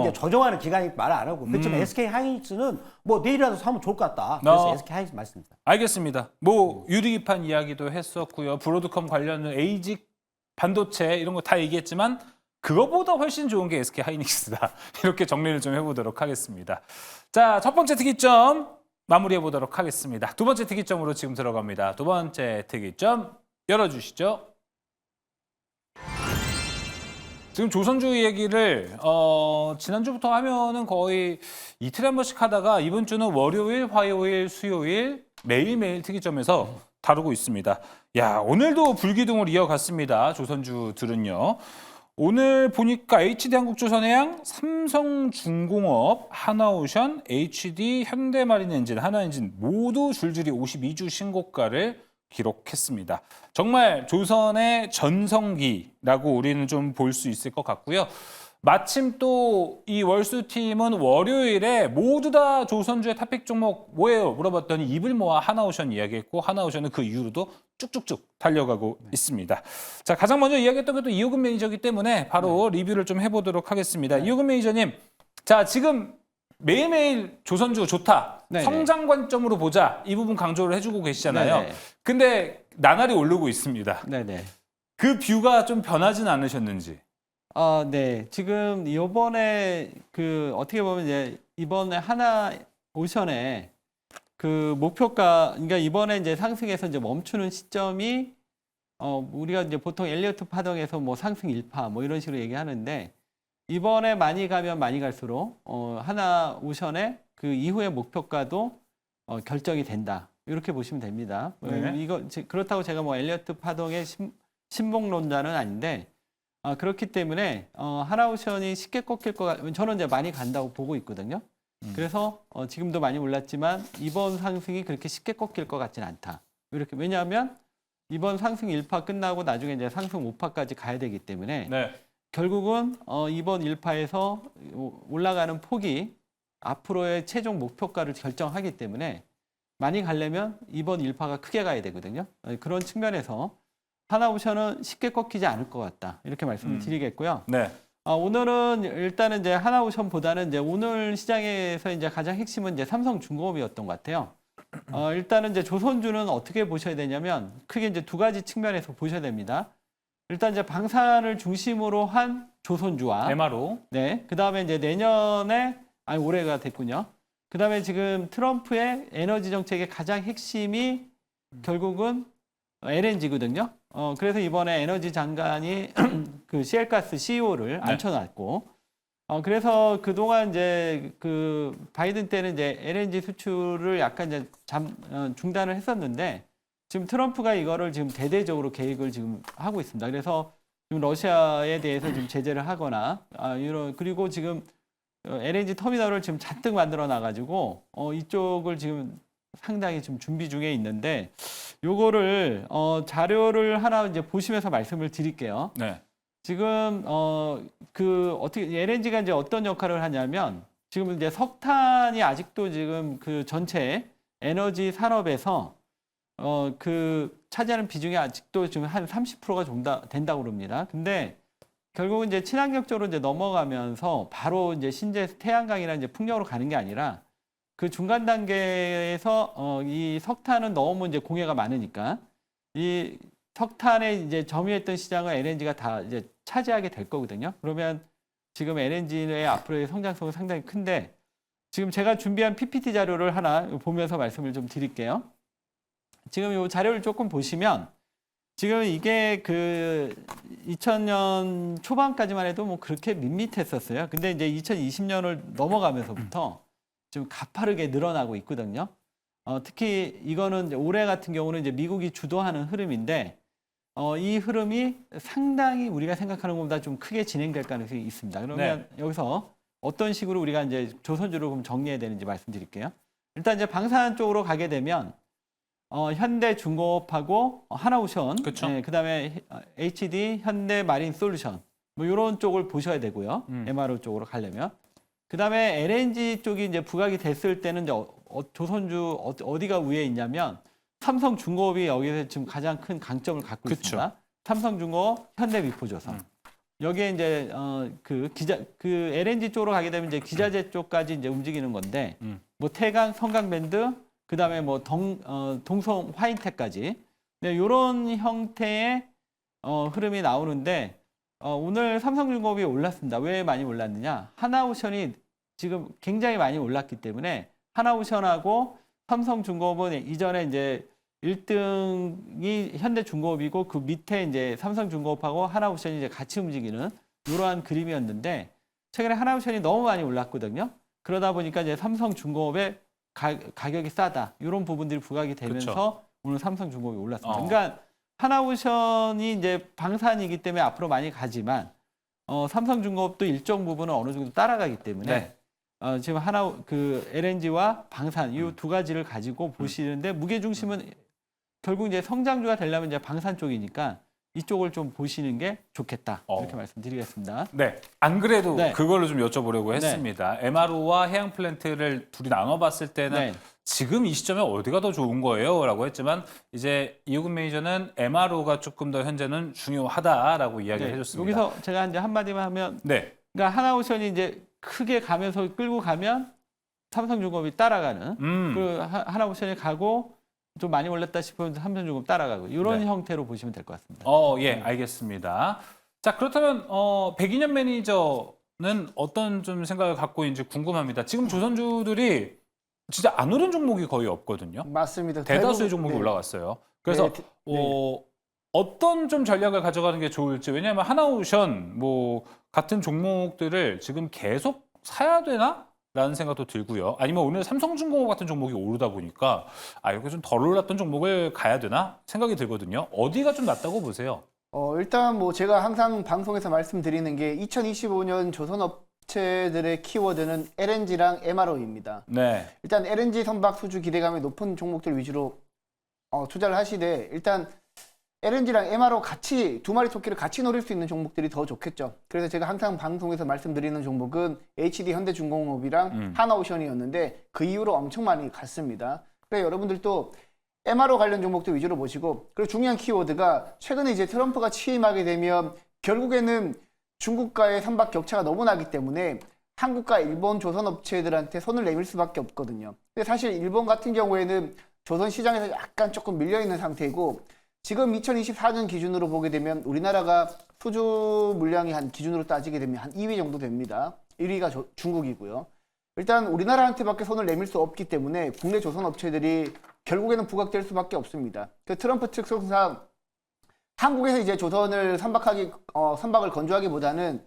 이제 조정하는 기간이 말 안 하고 그렇지만 SK 하이닉스는 뭐 내일이라도 사면 좋을 것 같다. 그래서 SK 하이닉스 말씀드립니다. 알겠습니다. 뭐 유리기판 이야기도 했었고요. 브로드컴 관련은 에이직 반도체 이런 거 다 얘기했지만 그거보다 훨씬 좋은 게 SK 하이닉스다. 이렇게 정리를 좀 해보도록 하겠습니다. 자, 첫 번째 특이점 마무리해 보도록 하겠습니다. 두 번째 특이점으로 지금 들어갑니다. 두 번째 특이점 열어주시죠. 지금 조선주 얘기를 지난주부터 하면은 거의 이틀에 한 번씩 하다가 이번 주는 월요일, 화요일, 수요일 매일매일 특이점에서 다루고 있습니다. 야, 오늘도 불기둥을 이어갔습니다. 조선주들은요. 오늘 보니까 HD한국조선해양, 삼성중공업, 하나오션, HD, 현대마린엔진, 하나엔진 모두 줄줄이 52주 신고가를 기록했습니다. 정말 조선의 전성기라고 우리는 좀 볼 수 있을 것 같고요. 마침 또 이 월수팀은 월요일에 모두 다 조선주의 탑픽 종목 뭐예요? 물어봤더니 입을 모아 하나오션 이야기했고 하나오션은 그 이후로도 쭉쭉쭉 달려가고 있습니다. 자, 가장 먼저 이야기했던 게 또 이호근 매니저이기 때문에 바로 리뷰를 좀 해보도록 하겠습니다. 이호근 매니저님, 자 지금 매일매일 조선주 좋다. 네네. 성장 관점으로 보자. 이 부분 강조를 해주고 계시잖아요. 네네. 근데 나날이 오르고 있습니다. 네네. 그 뷰가 좀 변하진 않으셨는지. 네. 지금 이번에 그 어떻게 보면 이제 이번에 하나오션에 그 목표가 그러니까 이번에 이제 상승해서 이제 멈추는 시점이 우리가 이제 보통 엘리어트 파동에서 뭐 상승 1파 뭐 이런 식으로 얘기하는데 이번에 많이 가면 많이 갈수록 하나오션의 그 이후의 목표가도 결정이 된다. 이렇게 보시면 됩니다. 네. 그렇다고 제가 뭐 엘리어트 파동의 신봉론자는 아닌데 그렇기 때문에 하나오션이 쉽게 꺾일 것 같, 저는 이제 많이 간다고 보고 있거든요. 그래서 지금도 많이 올랐지만 이번 상승이 그렇게 쉽게 꺾일 것 같지는 않다. 이렇게 왜냐하면 이번 상승 1파 끝나고 나중에 이제 상승 5파까지 가야 되기 때문에 네. 결국은 이번 1파에서 올라가는 폭이 앞으로의 최종 목표가를 결정하기 때문에 많이 가려면 이번 1파가 크게 가야 되거든요. 그런 측면에서 하나오션은 쉽게 꺾이지 않을 것 같다. 이렇게 말씀을 드리겠고요. 네. 오늘은 일단은 이제 하나오션보다는 이제 오늘 시장에서 이제 가장 핵심은 이제 삼성중공업이었던 것 같아요. 일단은 이제 조선주는 어떻게 보셔야 되냐면 크게 이제 두 가지 측면에서 보셔야 됩니다. 일단 이제 방산을 중심으로 한 조선주와 MRO. 네. 그다음에 이제 내년에 올해가 됐군요. 그다음에 지금 트럼프의 에너지 정책의 가장 핵심이 결국은 LNG거든요. 그래서 이번에 에너지 장관이 그 셰일가스 CEO를 네. 앉혀놨고, 그래서 그동안 이제 그 바이든 때는 이제 LNG 수출을 약간 이제 중단을 했었는데, 지금 트럼프가 이거를 지금 대대적으로 계획을 지금 하고 있습니다. 그래서 지금 러시아에 대해서 좀 제재를 하거나, 그리고 지금 LNG 터미널을 지금 잔뜩 만들어 놔가지고, 이쪽을 지금 상당히 지금 준비 중에 있는데, 요거를 자료를 하나 이제 보시면서 말씀을 드릴게요. 네. 지금 어떻게 LNG가 이제 어떤 역할을 하냐면 지금 이제 석탄이 아직도 지금 그 전체 에너지 산업에서 그 차지하는 비중이 아직도 지금 한 30%가 좀 된다고 그럽니다. 근데 결국은 이제 친환경 쪽으로 이제 넘어가면서 바로 이제 신재 태양광이나 이제 풍력으로 가는 게 아니라 그 중간 단계에서 이 석탄은 너무 이제 공해가 많으니까 이 석탄에 이제 점유했던 시장을 LNG가 다 이제 차지하게 될 거거든요. 그러면 지금 LNG의 앞으로의 성장성은 상당히 큰데 지금 제가 준비한 PPT 자료를 하나 보면서 말씀을 좀 드릴게요. 지금 이 자료를 조금 보시면 지금 이게 그 2000년 초반까지만 해도 뭐 그렇게 밋밋했었어요. 근데 이제 2020년을 넘어가면서부터 좀 가파르게 늘어나고 있거든요. 특히 이거는 올해 같은 경우는 이제 미국이 주도하는 흐름인데 이 흐름이 상당히 우리가 생각하는 것보다 좀 크게 진행될 가능성이 있습니다. 그러면 여기서 어떤 식으로 우리가 이제 조선주를 그럼 정리해야 되는지 말씀드릴게요. 일단 이제 방산 쪽으로 가게 되면 현대중공업하고 하나오션, 그쵸. 네, 그다음에 HD, 현대마린솔루션 뭐 이런 쪽을 보셔야 되고요. MRO 쪽으로 가려면. 그다음에 LNG 쪽이 이제 부각이 됐을 때는 이제 조선주 어디가 위에 있냐면 삼성중공업이 여기서 지금 가장 큰 강점을 갖고 그쵸. 있습니다. 삼성중공업, 현대미포조선. 여기에 이제 그 LNG 쪽으로 가게 되면 이제 기자재 쪽까지 이제 움직이는 건데 뭐 태강, 성강밴드, 그다음에 뭐 동성 화인텍까지 네, 이런 형태의 흐름이 나오는데. 오늘 삼성중공업이 올랐습니다. 왜 많이 올랐느냐? 하나오션이 지금 굉장히 많이 올랐기 때문에 하나오션하고 삼성중공업은 이전에 이제 1등이 현대중공업이고 그 밑에 이제 삼성중공업하고 하나오션이 이제 같이 움직이는 이러한 그림이었는데 최근에 하나오션이 너무 많이 올랐거든요. 그러다 보니까 이제 삼성중공업의 가격이 싸다. 이런 부분들이 부각이 되면서 그쵸. 오늘 삼성중공업이 올랐습니다. 그러니까 하나오션이 이제 방산이기 때문에 앞으로 많이 가지만 삼성중공업도 일정 부분은 어느 정도 따라가기 때문에 지금 그 LNG와 방산 이 두 가지를 가지고 보시는데 무게 중심은 결국 이제 성장주가 되려면 이제 방산 쪽이니까 이쪽을 좀 보시는 게 좋겠다 이렇게 말씀드리겠습니다. 네. 안 그래도 네. 그걸로 좀 여쭤보려고 네. 했습니다. MRO와 해양 플랜트를 둘이 나눠봤을 때는 네. 지금 이 시점에 어디가 더 좋은 거예요? 라고 했지만 이제 이호근 매니저는 MRO가 조금 더 현재는 중요하다라고 이야기를 해줬습니다. 여기서 제가 이제 한마디만 하면 네. 그러니까 하나오션이 이제 크게 가면서 끌고 가면 삼성중공업이 따라가는 그 하나오션이 가고 좀 많이 올랐다 싶으면 삼성중공 따라가고 이런 형태로 보시면 될 것 같습니다. 예, 알겠습니다. 자, 그렇다면 백인현 매니저는 어떤 좀 생각을 갖고 있는지 궁금합니다. 지금 조선주들이 진짜 안 오른 종목이 거의 없거든요. 맞습니다. 대다수의 대부분- 종목이 네. 올라갔어요. 그래서 어떤 좀 전략을 가져가는 게 좋을지, 왜냐하면 하나오션 뭐 같은 종목들을 지금 계속 사야 되나? 라는 생각도 들고요. 아니면 오늘 삼성중공업 같은 종목이 오르다 보니까 이렇게 좀 덜 올랐던 종목을 가야 되나 생각이 들거든요. 어디가 좀 낫다고 보세요? 일단 뭐 제가 항상 방송에서 말씀드리는 게 2025년 조선업체들의 키워드는 LNG랑 MRO입니다. 네. 일단 LNG 선박 수주 기대감이 높은 종목들 위주로 투자를 하시되 일단 LNG랑 MRO 같이 두 마리 토끼를 같이 노릴 수 있는 종목들이 더 좋겠죠. 그래서 제가 항상 방송에서 말씀드리는 종목은 HD 현대중공업이랑 하나오션이었는데 그 이후로 엄청 많이 갔습니다. 그래서 여러분들도 MRO 관련 종목들 위주로 보시고, 그리고 중요한 키워드가 최근에 이제 트럼프가 취임하게 되면 결국에는 중국과의 선박 격차가 너무 나기 때문에 한국과 일본 조선업체들한테 손을 내밀 수밖에 없거든요. 근데 사실 일본 같은 경우에는 조선 시장에서 약간 조금 밀려있는 상태이고, 지금 2024년 기준으로 보게 되면 우리나라가 수주 물량이 한 기준으로 따지게 되면 한 2위 정도 됩니다. 1위가 중국이고요. 일단 우리나라한테밖에 손을 내밀 수 없기 때문에 국내 조선업체들이 결국에는 부각될 수밖에 없습니다. 그 트럼프 특성상 한국에서 이제 조선을 선박을 건조하기보다는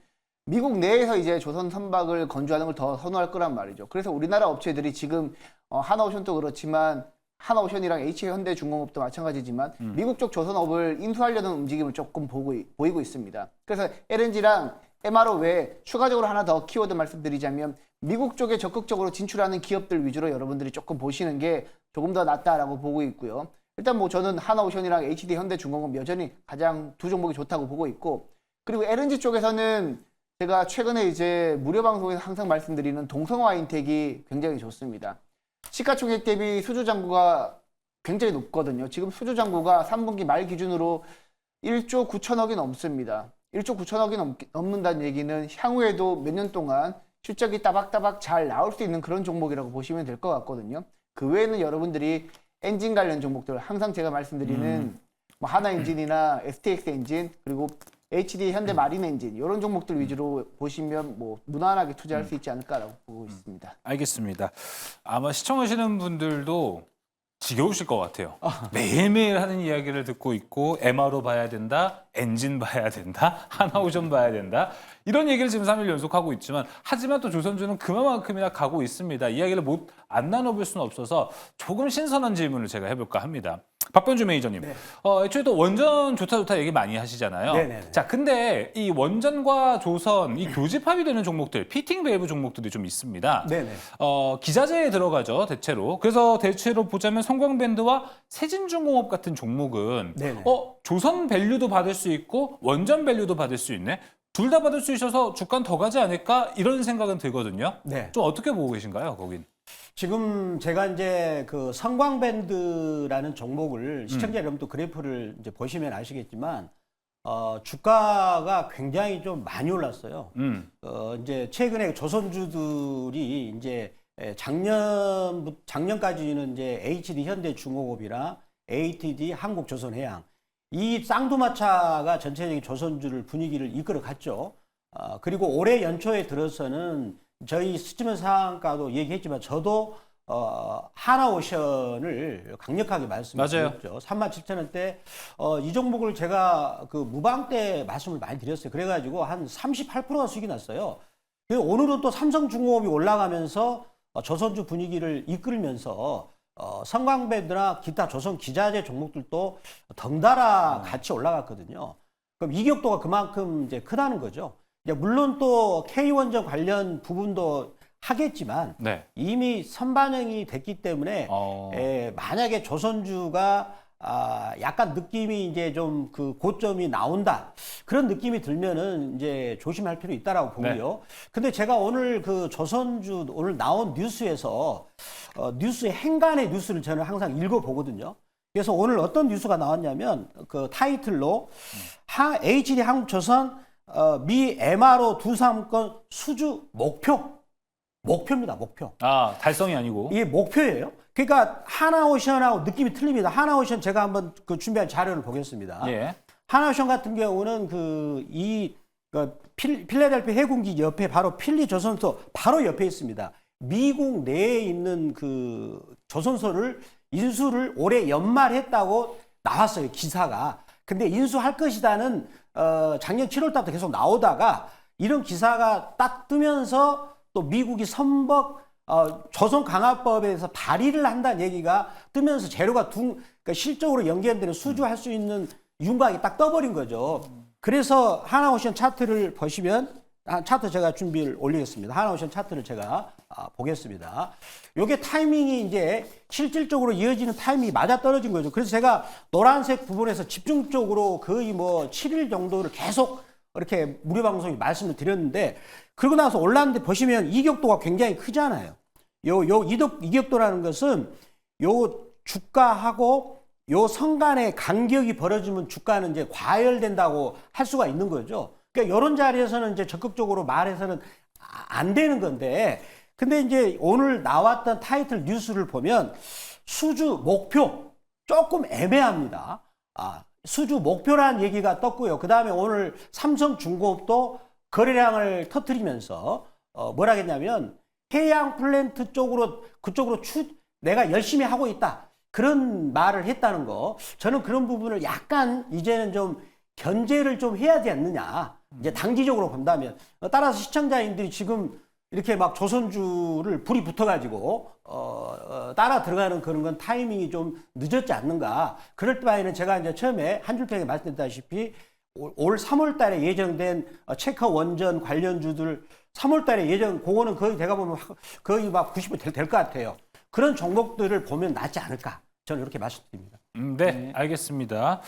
미국 내에서 이제 조선 선박을 건조하는 걸 더 선호할 거란 말이죠. 그래서 우리나라 업체들이 지금 하나오션도 그렇지만 하나오션이랑 H현대중공업도 마찬가지지만 미국 쪽 조선업을 인수하려는 움직임을 조금 보이고 있습니다. 그래서 LNG랑 MRO 외에 추가적으로 하나 더 키워드 말씀드리자면 미국 쪽에 적극적으로 진출하는 기업들 위주로 여러분들이 조금 보시는 게 조금 더 낫다라고 보고 있고요. 일단 뭐 저는 하나오션이랑 HD현대중공업 여전히 가장 두 종목이 좋다고 보고 있고, 그리고 LNG 쪽에서는 제가 최근에 이제 무료 방송에서 항상 말씀드리는 동성화인텍이 굉장히 좋습니다. 시가총액 대비 수주 잔고가 굉장히 높거든요. 지금 수주 잔고가 3분기 말 기준으로 1조 9천억이 넘습니다. 1조 9천억이 넘는다는 얘기는 향후에도 몇 년 동안 실적이 따박따박 잘 나올 수 있는 그런 종목이라고 보시면 될 것 같거든요. 그 외에는 여러분들이 엔진 관련 종목들, 항상 제가 말씀드리는 뭐 하나엔진이나 STX 엔진, 그리고 HD 현대 마린 엔진, 이런 종목들 위주로 보시면 뭐 무난하게 투자할 수 있지 않을까라고 보고 있습니다. 알겠습니다. 아마 시청하시는 분들도 지겨우실 것 같아요. 매일매일 하는 이야기를 듣고 있고 MRO 봐야 된다, 엔진 봐야 된다, 하나오션 봐야 된다, 이런 얘기를 지금 3일 연속하고 있지만, 하지만 또 조선주는 그만큼이나 가고 있습니다. 이야기를 안 나눠볼 수는 없어서 조금 신선한 질문을 제가 해볼까 합니다. 박병주 매니저님, 애초에 또 원전 좋다 얘기 많이 하시잖아요. 네네네. 자, 근데 이 원전과 조선, 이 교집합이 되는 종목들, 피팅 밸브 종목들이 좀 있습니다. 네네. 기자재에 들어가죠, 대체로. 그래서 대체로 보자면 성광밴드와 세진중공업 같은 종목은 네네. 조선 밸류도 받을 수 있고 원전 밸류도 받을 수 있네. 둘 다 받을 수 있어서 주가는 더 가지 않을까, 이런 생각은 들거든요. 네. 좀 어떻게 보고 계신가요, 거긴? 지금 제가 이제 그 성광밴드라는 종목을 시청자 여러분도 그래프를 이제 보시면 아시겠지만 주가가 굉장히 좀 많이 올랐어요. 이제 최근에 조선주들이 이제 작년까지는 이제 HD 현대중공업이나 ATD 한국조선해양, 이 쌍두마차가 전체적인 조선주를 분위기를 이끌어 갔죠. 그리고 올해 연초에 들어서는 저희 스치면 상한가도 얘기했지만 저도 하나오션을 강력하게 말씀드렸죠. 37,000원대. 이 종목을 제가 그 무방 때 말씀을 많이 드렸어요. 그래가지고 한 38%가 수익이 났어요. 그리고 오늘은 또 삼성중공업이 올라가면서 조선주 분위기를 이끌면서 성광밴드나 기타 조선 기자재 종목들도 덩달아 같이 올라갔거든요. 그럼 이격도가 그만큼 이제 크다는 거죠. 물론 또 K원전 관련 부분도 하겠지만 네. 이미 선반영이 됐기 때문에 만약에 조선주가 약간 느낌이 이제 좀 그 고점이 나온다, 그런 느낌이 들면은 이제 조심할 필요 있다라고 보고요. 근데 제가 오늘 그 조선주 오늘 나온 뉴스에서 뉴스의 행간의 뉴스를 저는 항상 읽어보거든요. 그래서 오늘 어떤 뉴스가 나왔냐면 그 타이틀로 HD 한국조선 미 MRO 두 사업권 수주 목표입니다. 목표. 달성이 아니고. 이게 목표예요. 그러니까 하나오션하고 느낌이 틀립니다. 하나오션 제가 한번 그 준비한 자료를 보겠습니다. 예. 하나오션 같은 경우는 필라델피아 해군기 옆에 바로 필리 조선소 바로 옆에 있습니다. 미국 내에 있는 그 조선소를 인수를 올해 연말했다고 나왔어요, 기사가. 근데 인수할 것이다는 작년 7월 달부터 계속 나오다가 이런 기사가 딱 뜨면서 또 미국이 조선강화법에 대해서 발의를 한다는 얘기가 뜨면서 재료가 그러니까 실적으로 연계되는 수주할 수 있는 윤곽이 딱 떠버린 거죠. 그래서 하나오션 차트를 보시면 차트 제가 준비를 올리겠습니다. 하나오션 차트를 제가 보겠습니다. 요게 타이밍이 이제 실질적으로 이어지는 타이밍이 맞아떨어진 거죠. 그래서 제가 노란색 부분에서 집중적으로 거의 뭐 7일 정도를 계속 이렇게 무료 방송에 말씀을 드렸는데 그러고 나서 올랐는데 보시면 이격도가 굉장히 크잖아요. 이격도라는 것은 요 주가하고 요 선간의 간격이 벌어지면 주가는 이제 과열된다고 할 수가 있는 거죠. 그러니까 이런 자리에서는 이제 적극적으로 말해서는 안 되는 건데, 근데 이제 오늘 나왔던 타이틀 뉴스를 보면 수주 목표 조금 애매합니다. 수주 목표라는 얘기가 떴고요. 그 다음에 오늘 삼성중공업도 거래량을 터뜨리면서 뭐라 했냐면 해양 플랜트 쪽으로 그쪽으로 내가 열심히 하고 있다. 그런 말을 했다는 거. 저는 그런 부분을 약간 이제는 좀 견제를 좀 해야 되지 않느냐. 이제 단기적으로 본다면. 따라서 시청자님들이 지금 이렇게 막 조선주를 불이 붙어가지고 따라 들어가는 그런 건 타이밍이 좀 늦었지 않는가. 그럴 바에는 제가 이제 처음에 한 줄평에 말씀드렸다시피 올 3월 달에 예정된 체커 원전 관련주들 3월 달에 그거는 거의 제가 보면 거의 막 90% 될 것 같아요. 그런 종목들을 보면 낫지 않을까. 저는 이렇게 말씀드립니다. 네, 알겠습니다.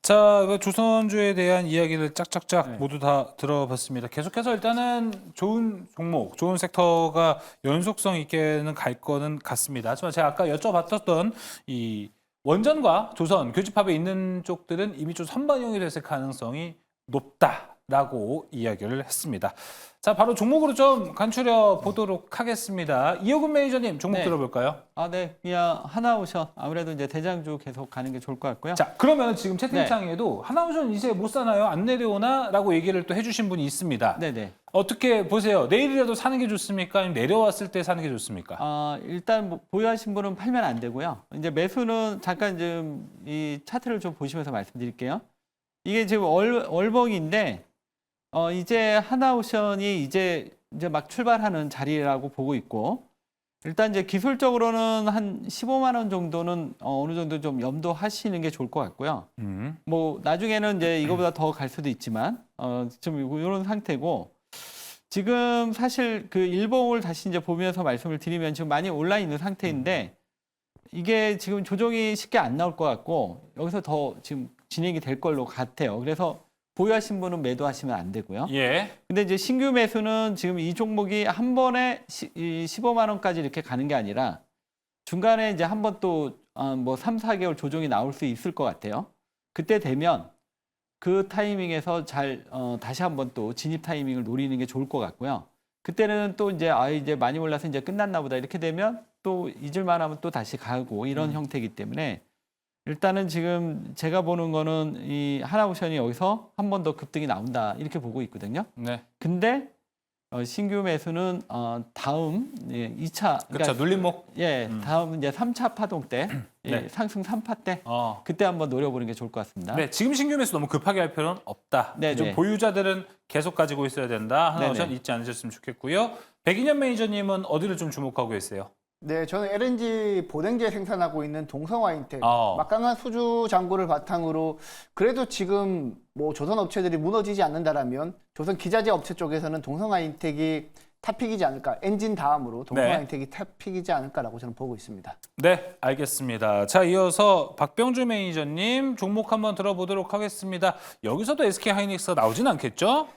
자, 그 조선주에 대한 이야기를 짝짝짝 모두 다 들어봤습니다. 계속해서 일단은 좋은 종목, 좋은 섹터가 연속성 있게는 갈 거는 같습니다. 하지만 제가 아까 여쭤봤던 이 원전과 조선 교집합에 있는 쪽들은 이미 좀 선반영이 됐을 가능성이 높다라고 이야기를 했습니다. 자, 바로 종목으로 좀 간추려 보도록 하겠습니다. 이호근 매니저님 종목 네. 들어볼까요? 네. 그냥 하나오션 아무래도 이제 대장주 계속 가는 게 좋을 것 같고요. 자, 그러면 지금 채팅창에도 하나오션 이제 못 사나요? 안 내려오나?라고 얘기를 또 해주신 분이 있습니다. 네네. 어떻게 보세요? 내일이라도 사는 게 좋습니까? 아니면 내려왔을 때 사는 게 좋습니까? 일단 뭐 보유하신 분은 팔면 안 되고요. 이제 매수는 잠깐 좀 이 차트를 좀 보시면서 말씀드릴게요. 이게 지금 월봉인데 이제 하나오션이 이제 막 출발하는 자리라고 보고 있고, 일단 이제 기술적으로는 한 15만 원 정도는 어느 정도 좀 염두하시는 게 좋을 것 같고요. 뭐 나중에는 이제 이거보다 더 갈 수도 있지만 좀 이런 상태고, 지금 사실 그 일봉을 다시 이제 보면서 말씀을 드리면 지금 많이 올라 있는 상태인데 이게 지금 조정이 쉽게 안 나올 것 같고 여기서 더 지금 진행이 될 걸로 같아요. 그래서 보유하신 분은 매도하시면 안 되고요. 예. 근데 이제 신규 매수는 지금 이 종목이 한 번에 15만 원까지 이렇게 가는 게 아니라 중간에 이제 한번 또 뭐 3, 4개월 조정이 나올 수 있을 것 같아요. 그때 되면 그 타이밍에서 다시 한번 또 진입 타이밍을 노리는 게 좋을 것 같고요. 그때는 또 이제 이제 많이 올라서 이제 끝났나 보다 이렇게 되면 또 잊을만 하면 또 다시 가고 이런 형태이기 때문에 일단은 지금 제가 보는 거는 이 하나오션이 여기서 한 번 더 급등이 나온다 이렇게 보고 있거든요. 네. 근데 신규 매수는 다음 2차 그렇죠. 눌림목. 다음 이제 3차 파동 때 네. 상승 3파 때 어. 그때 한번 노려보는 게 좋을 것 같습니다. 네, 지금 신규 매수 너무 급하게 할 필요는 없다. 네, 좀 네. 보유자들은 계속 가지고 있어야 된다. 하나오션 네, 네. 잊지 않으셨으면 좋겠고요. 백인현 매니저님은 어디를 좀 주목하고 계세요? 네, 저는 LNG 보냉제 생산하고 있는 동성화인텍 어. 막강한 수주 잔고를 바탕으로 그래도 지금 뭐 조선 업체들이 무너지지 않는다라면 조선 기자재 업체 쪽에서는 동성화인텍이 탑픽이지 않을까, 엔진 다음으로 동성화인텍이 탑픽이지 않을까라고 저는 보고 있습니다. 네, 알겠습니다. 자, 이어서 박병주 매니저님 종목 한번 들어보도록 하겠습니다. 여기서도 SK 하이닉스가 나오진 않겠죠?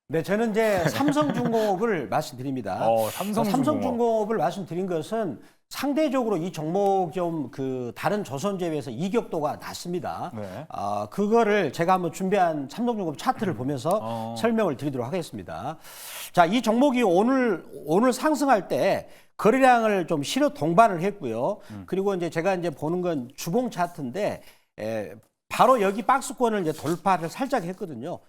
네, 저는 이제 삼성중공업을 말씀드립니다. 삼성중공업을 말씀드린 것은 상대적으로 이 종목 좀 그 다른 조선주에 비해서 이격도가 낮습니다. 네. 그거를 제가 한번 준비한 삼성중공업 차트를 보면서 설명을 드리도록 하겠습니다. 자, 이 종목이 오늘 상승할 때 거래량을 좀 실어 동반을 했고요. 그리고 이제 제가 이제 보는 건 주봉 차트인데 바로 여기 박스권을 이제 돌파를 살짝 했거든요.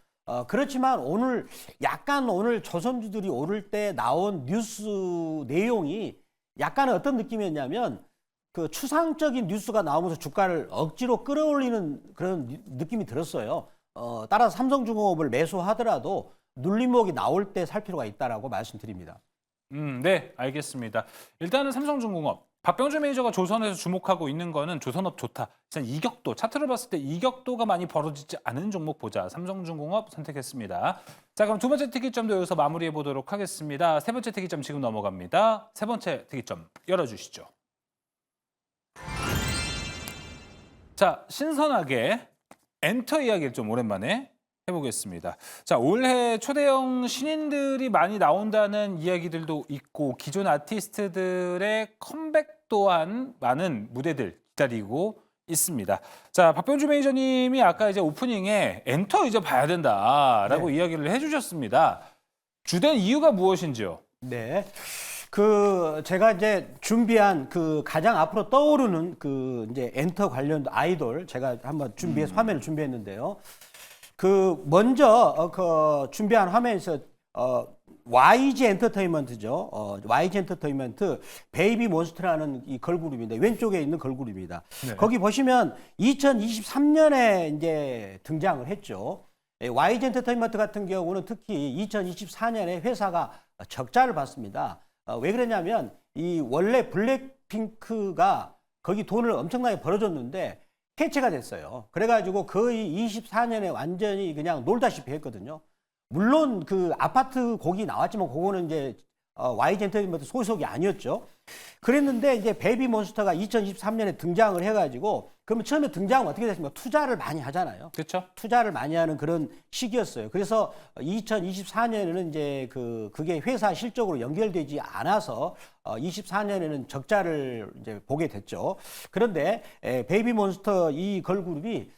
그렇지만 오늘 약간 오늘 조선주들이 오를 때 나온 뉴스 내용이 약간 어떤 느낌이었냐면 그 추상적인 뉴스가 나오면서 주가를 억지로 끌어올리는 그런 느낌이 들었어요. 따라서 삼성중공업을 매수하더라도 눌림목이 나올 때 살 필요가 있다라고 말씀드립니다. 네, 알겠습니다. 일단은 삼성중공업. 박병주 매니저가 조선에서 주목하고 있는 거는 조선업 좋다. 일단 이격도, 차트를 봤을 때 이격도가 많이 벌어지지 않은 종목 보자. 삼성중공업 선택했습니다. 자, 그럼 두 번째 특이점도 여기서 마무리해 보도록 하겠습니다. 세 번째 특이점 지금 넘어갑니다. 세 번째 특이점 열어주시죠. 자, 신선하게 엔터 이야기를 좀 오랜만에 해보겠습니다. 자, 올해 초대형 신인들이 많이 나온다는 이야기들도 있고 기존 아티스트들의 컴백 또한 많은 무대들 기다리고 있습니다. 자, 박병주 매니저님이 아까 이제 오프닝에 엔터 이제 봐야 된다라고 이야기를 해주셨습니다. 주된 이유가 무엇인지요? 네. 제가 이제 준비한 그 가장 앞으로 떠오르는 그 이제 엔터 관련 아이돌 제가 한번 준비해서 화면을 준비했는데요. 먼저 준비한 화면에서 YG 엔터테인먼트죠. YG 엔터테인먼트 베이비 몬스터라는 이 걸그룹인데 왼쪽에 있는 걸그룹입니다. 네. 거기 보시면 2023년에 이제 등장을 했죠. YG 엔터테인먼트 같은 경우는 특히 2024년에 회사가 적자를 봤습니다. 왜 그러냐면 이 원래 블랙핑크가 거기 돈을 엄청나게 벌어줬는데 해체가 됐어요. 그래가지고 거의 24년에 완전히 그냥 놀다시피 했거든요. 물론 그 아파트 곡이 나왔지만 그거는 이제 YG 엔터테인먼트 소속이 아니었죠. 그랬는데 이제 베이비 몬스터가 2023년에 등장을 해가지고 그러면 처음에 등장은 어떻게 됐습니까? 투자를 많이 하잖아요. 그렇죠? 투자를 많이 하는 그런 시기였어요. 그래서 2024년에는 이제 그게 회사 실적으로 연결되지 않아서 24년에는 적자를 이제 보게 됐죠. 그런데 베이비 몬스터 이 걸그룹이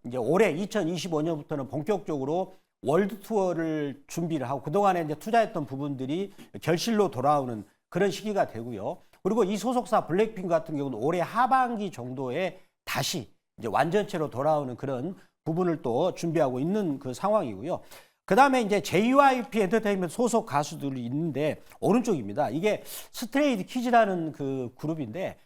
이제 올해 2025년부터는 본격적으로 월드 투어를 준비를 하고 그동안에 이제 투자했던 부분들이 결실로 돌아오는 그런 시기가 되고요. 그리고 이 소속사 블랙핑크 같은 경우는 올해 하반기 정도에 다시 이제 완전체로 돌아오는 그런 부분을 또 준비하고 있는 그 상황이고요. 그 다음에 이제 JYP 엔터테인먼트 소속 가수들이 있는데 오른쪽입니다. 이게 스트레이트 키즈라는 그 그룹인데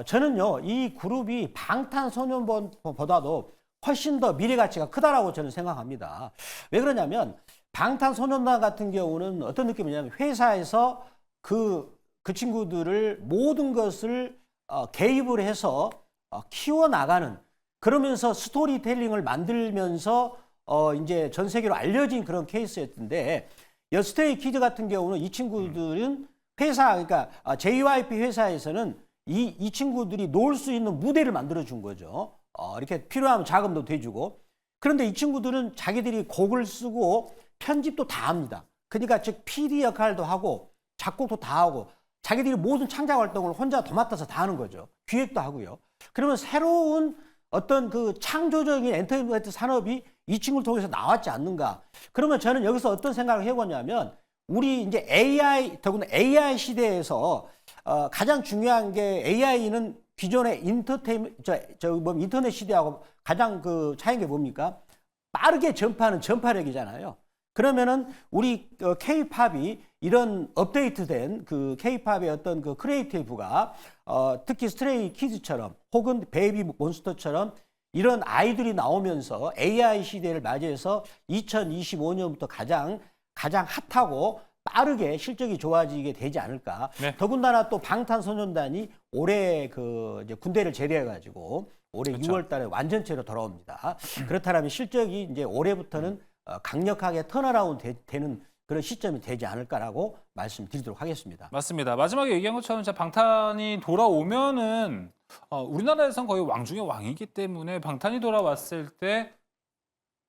저는요 이 그룹이 방탄소년단보다도 훨씬 더 미래 가치가 크다라고 저는 생각합니다. 왜 그러냐면 방탄소년단 같은 경우는 어떤 느낌이냐면 회사에서 그 친구들을 모든 것을 개입을 해서 키워나가는 그러면서 스토리텔링을 만들면서 이제 전 세계로 알려진 그런 케이스였는데 여스테이 키드 같은 경우는 이 친구들은 그러니까 JYP 회사에서는 이 친구들이 놀 수 있는 무대를 만들어준 거죠. 이렇게 필요하면 자금도 대주고 그런데 이 친구들은 자기들이 곡을 쓰고 편집도 다 합니다. 그러니까 즉 PD 역할도 하고 작곡도 다 하고 자기들이 모든 창작 활동을 혼자 도맡아서 다 하는 거죠. 기획도 하고요. 그러면 새로운 어떤 그 창조적인 엔터테인먼트 산업이 이 친구를 통해서 나왔지 않는가. 그러면 저는 여기서 어떤 생각을 해보냐면 우리 이제 더구나 AI 시대에서 가장 중요한 게 AI는 기존의 인터넷 시대하고 가장 그 차이인 게 뭡니까? 빠르게 전파하는 전파력이잖아요. 그러면은 우리 K-팝이 이런 업데이트된 그 K-팝의 어떤 그 크리에이티브가 특히 스트레이 키즈처럼 혹은 베이비 몬스터처럼 이런 아이들이 나오면서 AI 시대를 맞이해서 2025년부터 가장 핫하고 빠르게 실적이 좋아지게 되지 않을까. 네. 더군다나 또 방탄소년단이 올해 이제 군대를 제대해가지고 올해 그렇죠. 6월달에 완전체로 돌아옵니다. 그렇다면 실적이 이제 올해부터는 강력하게 턴어라운드 되는 그런 시점이 되지 않을까라고 말씀드리도록 하겠습니다. 맞습니다. 마지막에 얘기한 것처럼 진짜 방탄이 돌아오면은 우리나라에선 거의 왕 중의 왕이기 때문에 방탄이 돌아왔을 때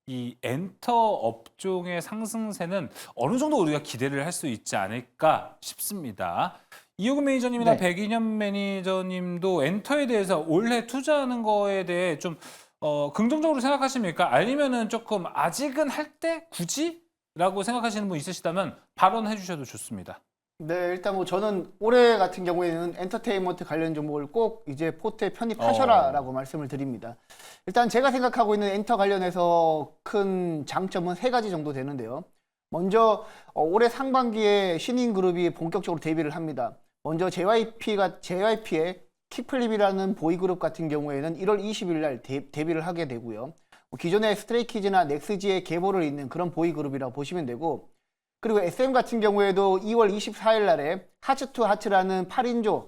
이 엔터 업종의 상승세는 어느 정도 우리가 기대를 할 수 있지 않을까 싶습니다. 이호근 매니저님이나 네. 백인현 매니저님도 엔터에 대해서 올해 투자하는 거에 대해 좀 긍정적으로 생각하십니까? 아니면은 조금 아직은 할 때 굳이? 라고 생각하시는 분 있으시다면 발언해 주셔도 좋습니다. 네, 일단 뭐 저는 올해 같은 경우에는 엔터테인먼트 관련 종목을 꼭 이제 포트에 편입하셔라라고 말씀을 드립니다. 일단 제가 생각하고 있는 엔터 관련해서 큰 장점은 세 가지 정도 되는데요. 먼저 올해 상반기에 신인 그룹이 본격적으로 데뷔를 합니다. 먼저 JYP의 킥플립이라는 보이그룹 같은 경우에는 1월 20일 날 데뷔를 하게 되고요. 기존의 스트레이키즈나 넥스지의 계보를 잇는 그런 보이그룹이라고 보시면 되고, 그리고 SM 같은 경우에도 2월 24일 날에 하츠 투 하츠라는 8인조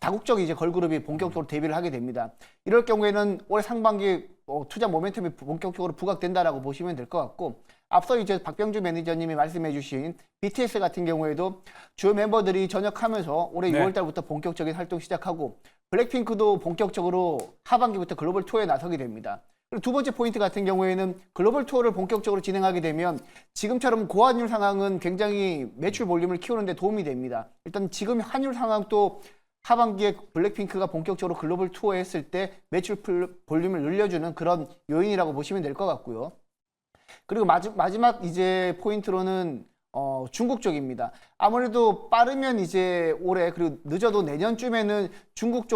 다국적 이제 걸그룹이 본격적으로 데뷔를 하게 됩니다. 이럴 경우에는 올해 상반기 투자 모멘텀이 본격적으로 부각된다라고 보시면 될 것 같고, 앞서 이제 박병주 매니저님이 말씀해주신 BTS 같은 경우에도 주요 멤버들이 전역하면서 올해 네. 6월달부터 본격적인 활동 시작하고, 블랙핑크도 본격적으로 하반기부터 글로벌 투어에 나서게 됩니다. 그리고 두 번째 포인트 같은 경우에는 글로벌 투어를 본격적으로 진행하게 되면 지금처럼 고환율 상황은 굉장히 매출 볼륨을 키우는 데 도움이 됩니다. 일단 지금 환율 상황도 하반기에 블랙핑크가 본격적으로 글로벌 투어 했을 때 매출 볼륨을 늘려주는 그런 요인이라고 보시면 될 것 같고요. 그리고 마지막 이제 포인트로는 중국 쪽입니다. 아무래도 빠르면 이제 올해, 그리고 늦어도 내년쯤에는 중국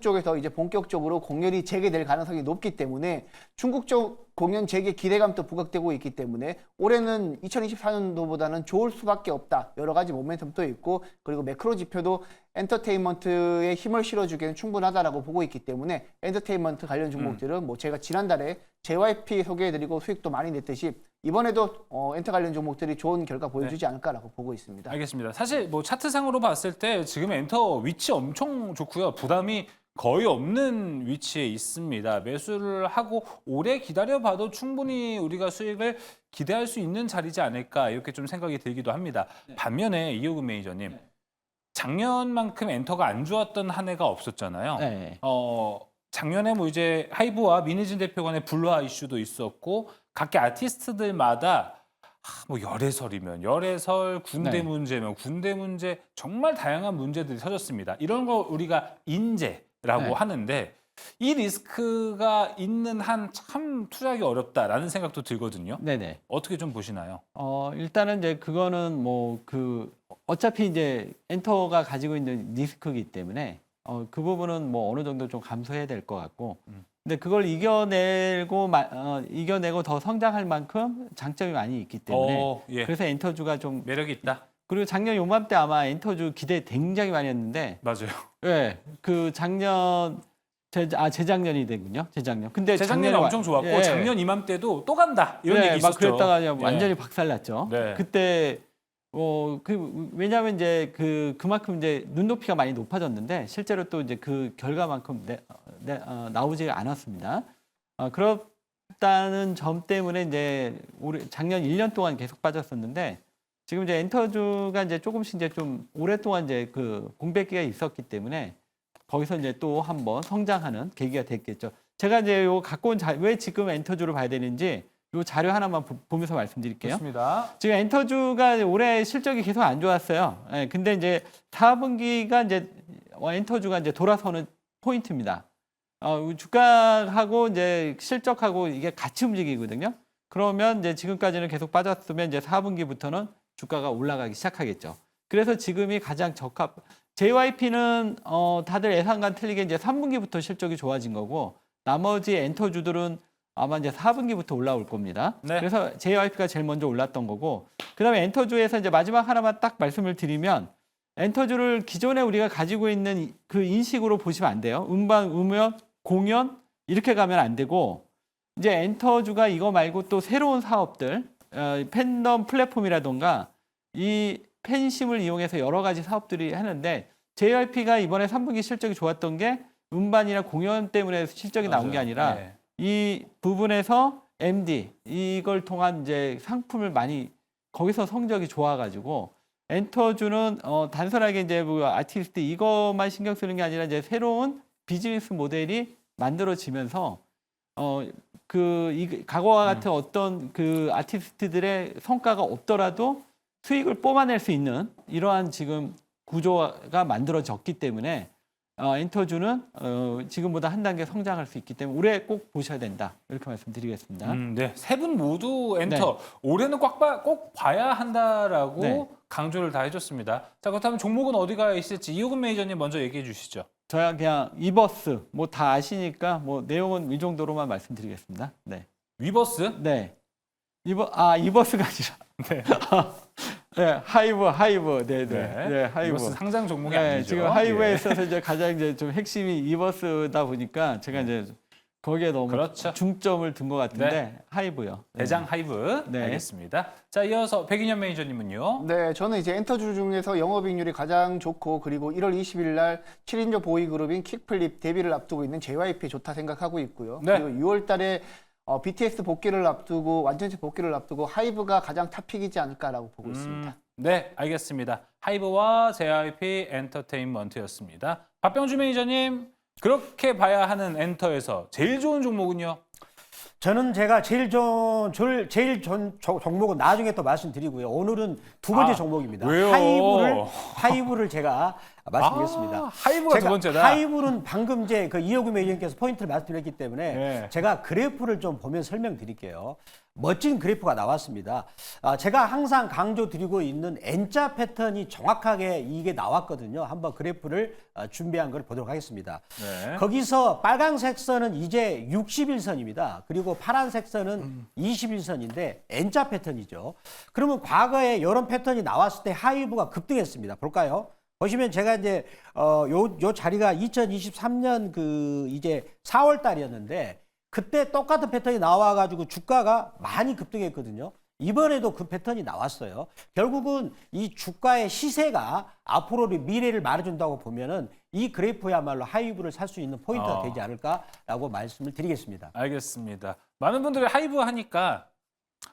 쪽에서 이제 본격적으로 공연이 재개될 가능성이 높기 때문에 중국 쪽 공연 재개 기대감도 부각되고 있기 때문에 올해는 2024년도보다는 좋을 수밖에 없다. 여러 가지 모멘텀도 있고, 그리고 매크로 지표도 엔터테인먼트에 힘을 실어주기에는 충분하다라고 보고 있기 때문에 엔터테인먼트 관련 종목들은 뭐 제가 지난달에 JYP 소개해드리고 수익도 많이 냈듯이 이번에도 엔터 관련 종목들이 좋은 결과 보여주지 않을까라고 보고 있습니다. 알겠습니다. 사실 뭐 차트상으로 봤을 때 지금 엔터 위치 엄청 좋고요. 부담이 거의 없는 위치에 있습니다. 매수를 하고 오래 기다려봐도 충분히 우리가 수익을 기대할 수 있는 자리지 않을까 이렇게 좀 생각이 들기도 합니다. 반면에 이호근 매니저님, 작년만큼 엔터가 안 좋았던 한 해가 없었잖아요. 네. 작년에 뭐 이제 하이브와 민희진 대표 간의 불화 이슈도 있었고 각계 아티스트들마다 뭐 열애설이면 열애설, 군대 네. 문제면 군대 문제, 정말 다양한 문제들이 터졌습니다. 이런 거 우리가 인재라고 네. 하는데 이 리스크가 있는 한 참 투자하기 어렵다라는 생각도 들거든요. 네네. 어떻게 좀 보시나요? 일단은 이제 그거는 뭐 어차피 이제 엔터가 가지고 있는 리스크이기 때문에 그 부분은 뭐 어느 정도 좀 감수해야 될 것 같고, 근데 그걸 이겨내고 더 성장할 만큼 장점이 많이 있기 때문에 예. 그래서 엔터주가 좀, 매력이 있다. 그리고 작년 요맘때 아마 엔터주 기대 굉장히 많이 했는데, 맞아요. 예, 그 재작년이 되군요. 재작년. 근데 재작년에 작년에 엄청 좋았고 예. 작년 이맘때도 또 간다 이런 네, 얘기 있었죠. 막 그랬다가 그냥 예. 완전히 박살났죠. 네. 그때 왜냐하면 이제 그만큼 이제 눈높이가 많이 높아졌는데 실제로 또 이제 그 결과만큼 나오지 않았습니다. 그렇다는 점 때문에 이제 작년 1년 동안 계속 빠졌었는데, 지금 이제 엔터주가 이제 조금씩 이제 좀 오랫동안 이제 그 공백기가 있었기 때문에 거기서 이제 또 한번 성장하는 계기가 됐겠죠. 제가 이제 갖고 온 왜 지금 엔터주를 봐야 되는지 이 자료 하나만 보면서 말씀드릴게요. 좋습니다. 지금 엔터주가 올해 실적이 계속 안 좋았어요. 예, 근데 이제 4분기가 이제 엔터주가 이제 돌아서는 포인트입니다. 주가하고 이제 실적하고 이게 같이 움직이거든요. 그러면 이제 지금까지는 계속 빠졌으면 이제 4분기부터는 주가가 올라가기 시작하겠죠. 그래서 지금이 가장 JYP는 다들 예상과 틀리게 이제 3분기부터 실적이 좋아진 거고, 나머지 엔터주들은 아마 이제 4분기부터 올라올 겁니다. 네. 그래서 JYP가 제일 먼저 올랐던 거고, 그다음에 엔터주에서 이제 마지막 하나만 딱 말씀을 드리면, 엔터주를 기존에 우리가 가지고 있는 그 인식으로 보시면 안 돼요. 음반, 음원, 공연 이렇게 가면 안 되고, 이제 엔터주가 이거 말고 또 새로운 사업들, 팬덤 플랫폼이라던가 이 팬심을 이용해서 여러 가지 사업들이 하는데, JYP가 이번에 3분기 실적이 좋았던 게 음반이나 공연 때문에 실적이 나온 게 아니라 네. 이 부분에서 MD 이걸 통한 이제 상품을 많이 거기서 성적이 좋아가지고, 엔터주는 단순하게 이제 뭐 아티스트 이것만 신경 쓰는 게 아니라 이제 새로운 비즈니스 모델이 만들어지면서 과거와 같은 어떤 그 아티스트들의 성과가 없더라도 수익을 뽑아낼 수 있는 이러한 지금 구조가 만들어졌기 때문에 엔터주는 지금보다 한 단계 성장할 수 있기 때문에 올해 꼭 보셔야 된다. 이렇게 말씀드리겠습니다. 네, 세 분 모두 엔터 올해는 꼭 봐야 한다라고 네. 강조를 다 해줬습니다. 자, 그렇다면 종목은 어디가 있을지 이호근 매니저님 먼저 얘기해 주시죠. 저야 그냥 이버스 뭐 다 아시니까 뭐 내용은 이 정도로만 말씀드리겠습니다. 네. 위버스? 네. 이버스가 아니라. 네. 하이브. 네. 하이브. 위버스 상장 종목이 네, 아니죠. 지금 하이브에 예. 있어서 이제 가장 이제 좀 핵심이 이버스다 보니까 제가 이제 거기에 너무 그렇죠. 중점을 둔 것 같은데 하이브요. 네. 대장 하이브. 네. 알겠습니다. 자, 이어서 백인현 매니저님은요. 네, 저는 이제 엔터주 중에서 영업이익률이 가장 좋고 그리고 1월 20일 날 7인조 보이그룹인 킥플립 데뷔를 앞두고 있는 JYP 좋다 생각하고 있고요. 네. 그리고 6월 달에 BTS 복귀를 앞두고 완전체 복귀를 앞두고 하이브가 가장 탑픽이지 않을까라고 보고 있습니다. 네, 알겠습니다. 하이브와 JYP 엔터테인먼트였습니다. 박병주 매니저님, 그렇게 봐야 하는 엔터에서 제일 좋은 종목은요? 저는 제가 제일 좋은 종목은 나중에 또 말씀드리고요. 오늘은 두 번째 종목입니다. 왜요? 하이브를 제가 말씀드리겠습니다. 하이브가 두 번째다. 하이브는 방금 이제 그 이호구 매니저님께서 포인트를 말씀드렸기 때문에 네. 제가 그래프를 좀 보면 설명드릴게요. 멋진 그래프가 나왔습니다. 제가 항상 강조드리고 있는 N자 패턴이 정확하게 이게 나왔거든요. 한번 그래프를 준비한 걸 보도록 하겠습니다. 네. 거기서 빨간색 선은 이제 60일선입니다. 그리고 파란색 선은 20일선인데 N자 패턴이죠. 그러면 과거에 이런 패턴이 나왔을 때 하이브가 급등했습니다. 볼까요? 보시면 제가 이제 요 자리가 2023년 그 이제 4월 달이었는데 그때 똑같은 패턴이 나와가지고 주가가 많이 급등했거든요. 이번에도 그 패턴이 나왔어요. 결국은 이 주가의 시세가 앞으로 미래를 말해준다고 보면은 이 그래프야말로 하이브를 살 수 있는 포인트가 되지 않을까라고 말씀을 드리겠습니다. 알겠습니다. 많은 분들이 하이브 하니까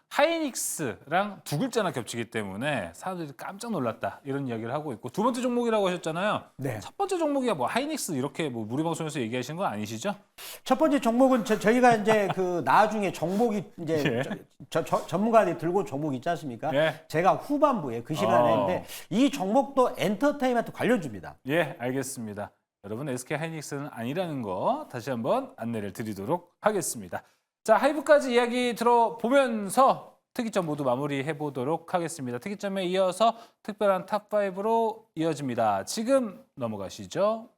하이닉스랑 두 글자나 겹치기 때문에 사람들이 깜짝 놀랐다 이런 이야기를 하고 있고 두 번째 종목이라고 하셨잖아요. 네. 첫 번째 종목이 뭐 하이닉스 이렇게 뭐 무료 방송에서 얘기하시는 건 아니시죠? 첫 번째 종목은 저희가 이제 그 나중에 종목이 이제 예. 전문가들이 들고 종목 있지 않습니까? 예. 제가 후반부에 그 시간에 했는데 이 종목도 엔터테인먼트 관련주입니다. 예, 알겠습니다. 여러분 SK 하이닉스는 아니라는 거 다시 한번 안내를 드리도록 하겠습니다. 자, 하이브까지 이야기 들어보면서 특이점 모두 마무리해 보도록 하겠습니다. 특이점에 이어서 특별한 탑5로 이어집니다. 지금 넘어가시죠.